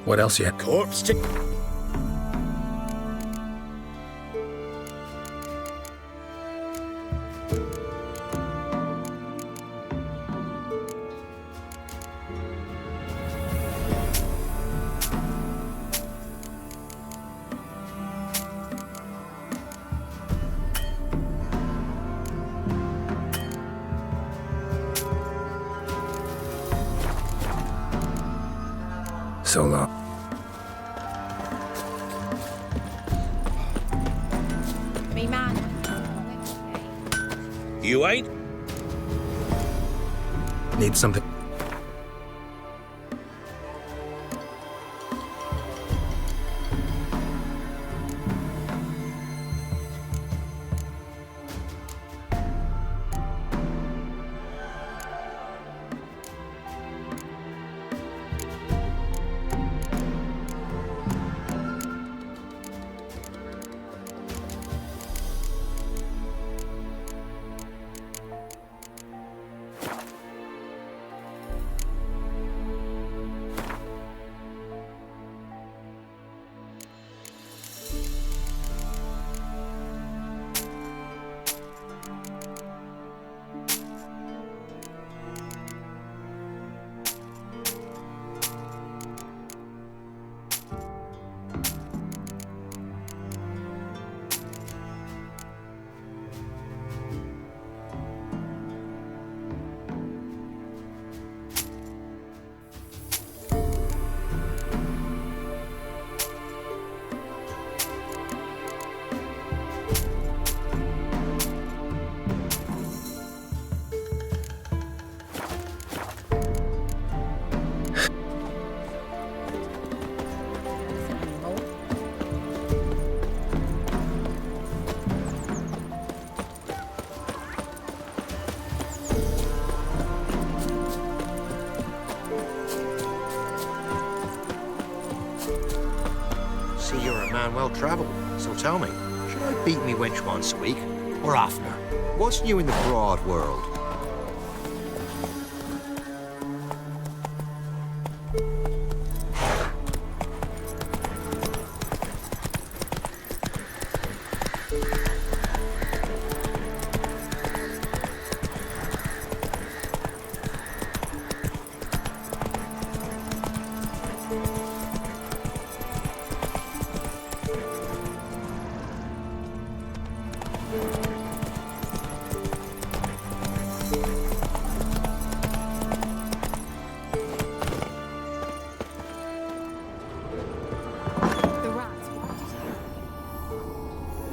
What else yet? Corpse tick. So long. Me man. You ain't? Need something. See, you're a man well travelled. So tell me, should I beat me wench once a week? Or oftener? What's new in the broad world?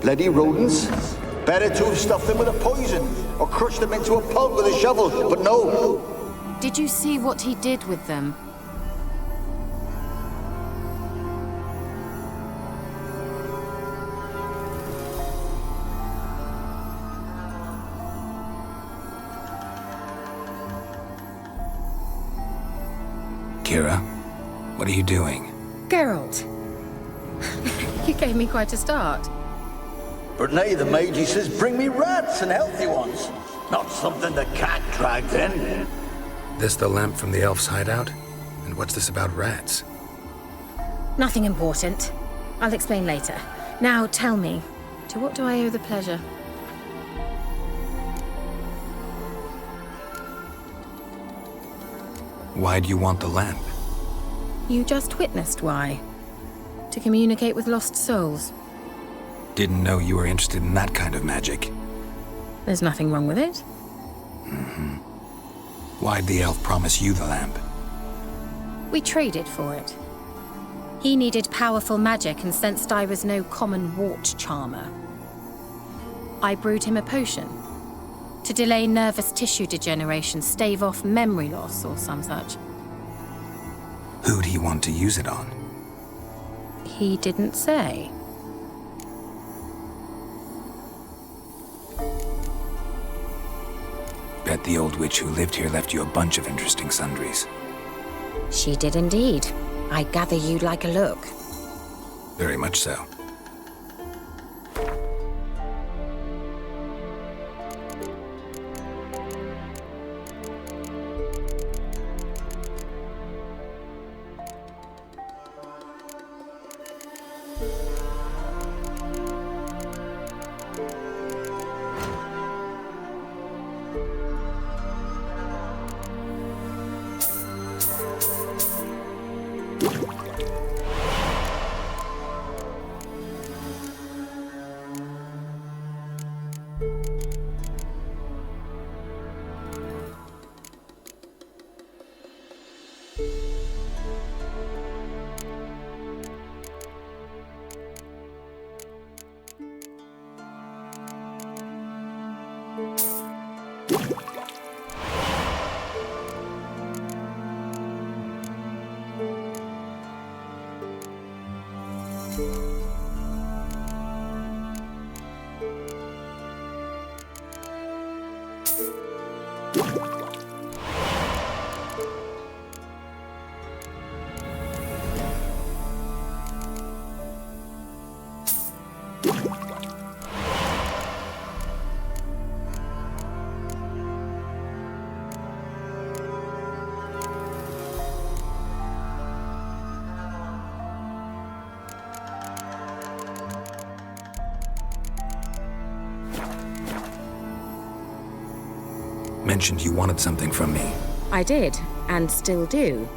Bloody rodents. Better to have stuffed them with a poison or crushed them into a pulp with a shovel, but no. Did you see what he did with them? Kira, what are you doing? Geralt. You gave me quite a start. But nay, the mage, he says, bring me rats and healthy ones. Not something the cat dragged in. This the lamp from the elf's hideout? And what's this about rats? Nothing important. I'll explain later. Now tell me, to what do I owe the pleasure? Why do you want the lamp? You just witnessed why. To communicate with lost souls. Didn't know you were interested in that kind of magic. There's nothing wrong with it. Why'd the elf promise you the lamp? We traded for it. He needed powerful magic and sensed I was no common wart charmer. I brewed him a potion to delay nervous tissue degeneration, stave off memory loss or some such. Who'd he want to use it on? He didn't say. Bet the old witch who lived here left you a bunch of interesting sundries. She did indeed. I gather you'd like a look. Very much so. Mentioned you wanted something from me. I did, and still do.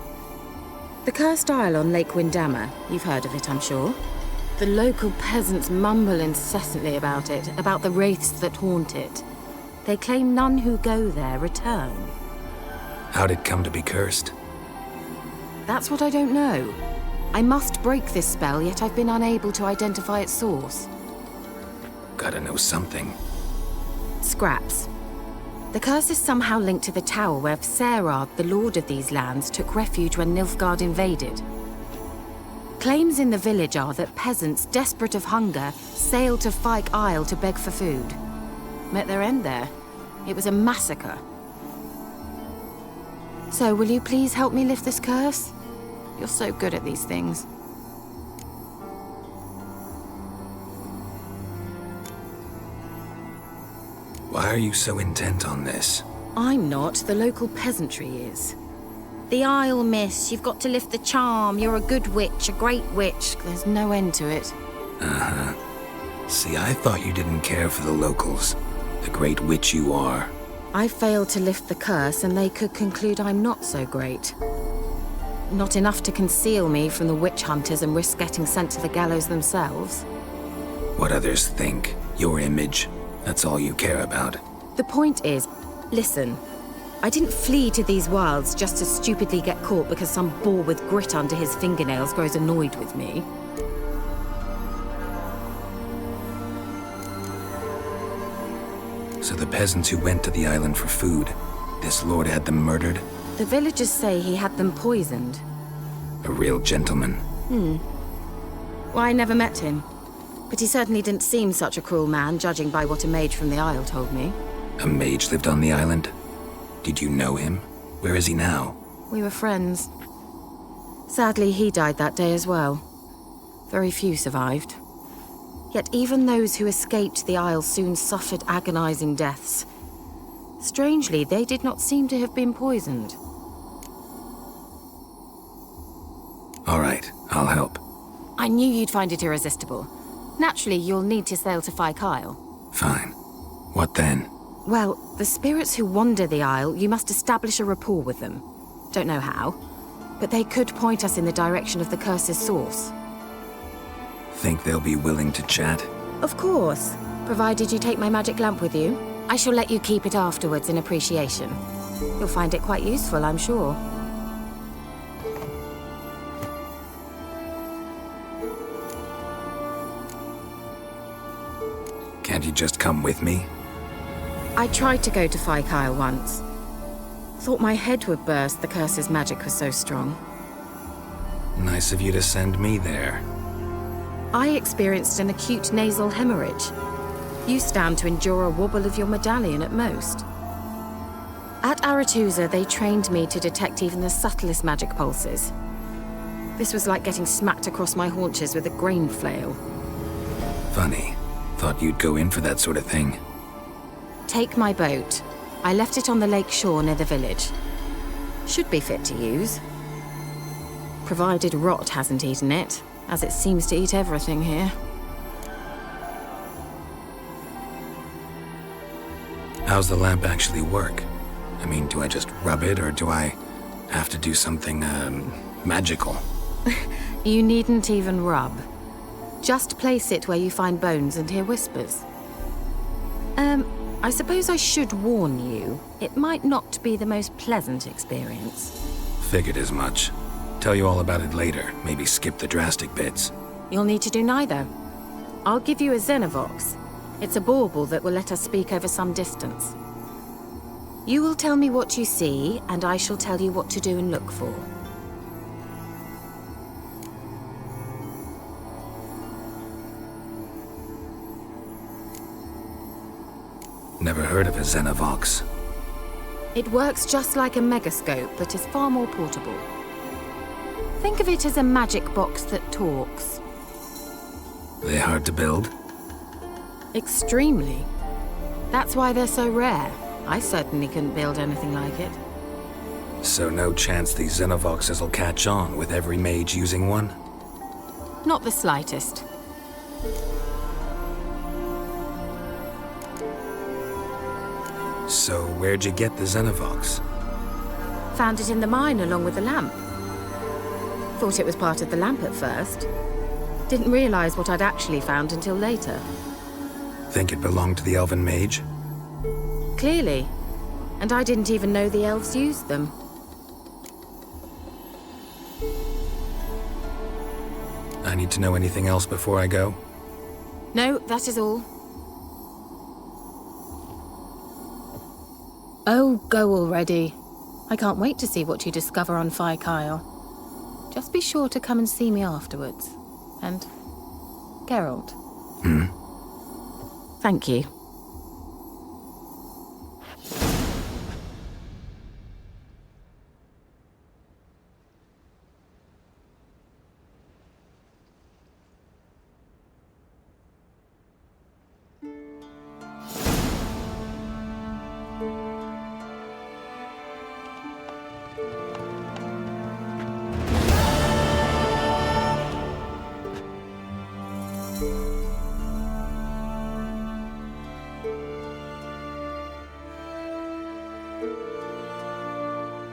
The cursed isle on Lake Windammer. You've heard of it, I'm sure. The local peasants mumble incessantly about it, about the wraiths that haunt it. They claim none who go there return. How'd it come to be cursed? That's what I don't know. I must break this spell, yet I've been unable to identify its source. Gotta know something. Scraps. The curse is somehow linked to the tower where Serard, the lord of these lands, took refuge when Nilfgaard invaded. Claims in the village are that peasants, desperate of hunger, sailed to Fyke Isle to beg for food. Met their end there. It was a massacre. So, will you please help me lift this curse? You're so good at these things. Why are you so intent on this? I'm not. The local peasantry is. The Isle, miss. You've got to lift the charm. You're a good witch, a great witch. There's no end to it. Uh-huh. See, I thought you didn't care for the locals. The great witch you are. I failed to lift the curse, and they could conclude I'm not so great. Not enough to conceal me from the witch hunters and risk getting sent to the gallows themselves. What others think, your image, that's all you care about. The point is, listen, I didn't flee to these wilds just to stupidly get caught because some boar with grit under his fingernails grows annoyed with me. So the peasants who went to the island for food, this lord had them murdered? The villagers say he had them poisoned. A real gentleman. Well, I never met him. But he certainly didn't seem such a cruel man, judging by what a mage from the Isle told me. A mage lived on the island? Did you know him? Where is he now? We were friends. Sadly, he died that day as well. Very few survived. Yet even those who escaped the Isle soon suffered agonizing deaths. Strangely, they did not seem to have been poisoned. All right, I'll help. I knew you'd find it irresistible. Naturally, you'll need to sail to Fyke Isle. Fine. What then? Well, the spirits who wander the Isle, you must establish a rapport with them. Don't know how, but they could point us in the direction of the curse's source. Think they'll be willing to chat? Of course, provided you take my magic lamp with you. I shall let you keep it afterwards in appreciation. You'll find it quite useful, I'm sure. Can't you just come with me? I tried to go to Fyke Isle once. Thought my head would burst, the curse's magic was so strong. Nice of you to send me there. I experienced an acute nasal hemorrhage. You stand to endure a wobble of your medallion at most. At Aretusa, they trained me to detect even the subtlest magic pulses. This was like getting smacked across my haunches with a grain flail. Funny. Thought you'd go in for that sort of thing. Take my boat. I left it on the lake shore near the village. Should be fit to use. Provided rot hasn't eaten it, as it seems to eat everything here. How's the lamp actually work? I mean, do I just rub it, or do I have to do something, magical? You needn't even rub. Just place it where you find bones and hear whispers. I suppose I should warn you. It might not be the most pleasant experience. Figured as much. Tell you all about it later. Maybe skip the drastic bits. You'll need to do neither. I'll give you a Xenovox. It's a bauble that will let us speak over some distance. You will tell me what you see, and I shall tell you what to do and look for. Never heard of a Xenovox. It works just like a megascope, but is far more portable. Think of it as a magic box that talks. They hard to build? Extremely. That's why they're so rare. I certainly couldn't build anything like it. So no chance these Xenovoxes will catch on with every mage using one? Not the slightest. So where'd you get the Xenovox? Found it in the mine along with the lamp. Thought it was part of the lamp at first. Didn't realize what I'd actually found until later. Think it belonged to the elven mage? Clearly. And I didn't even know the elves used them. I need to know anything else before I go? No, that is all. Oh, go already. I can't wait to see what you discover on Kyle. Just be sure to come and see me afterwards. And Geralt. Thank you.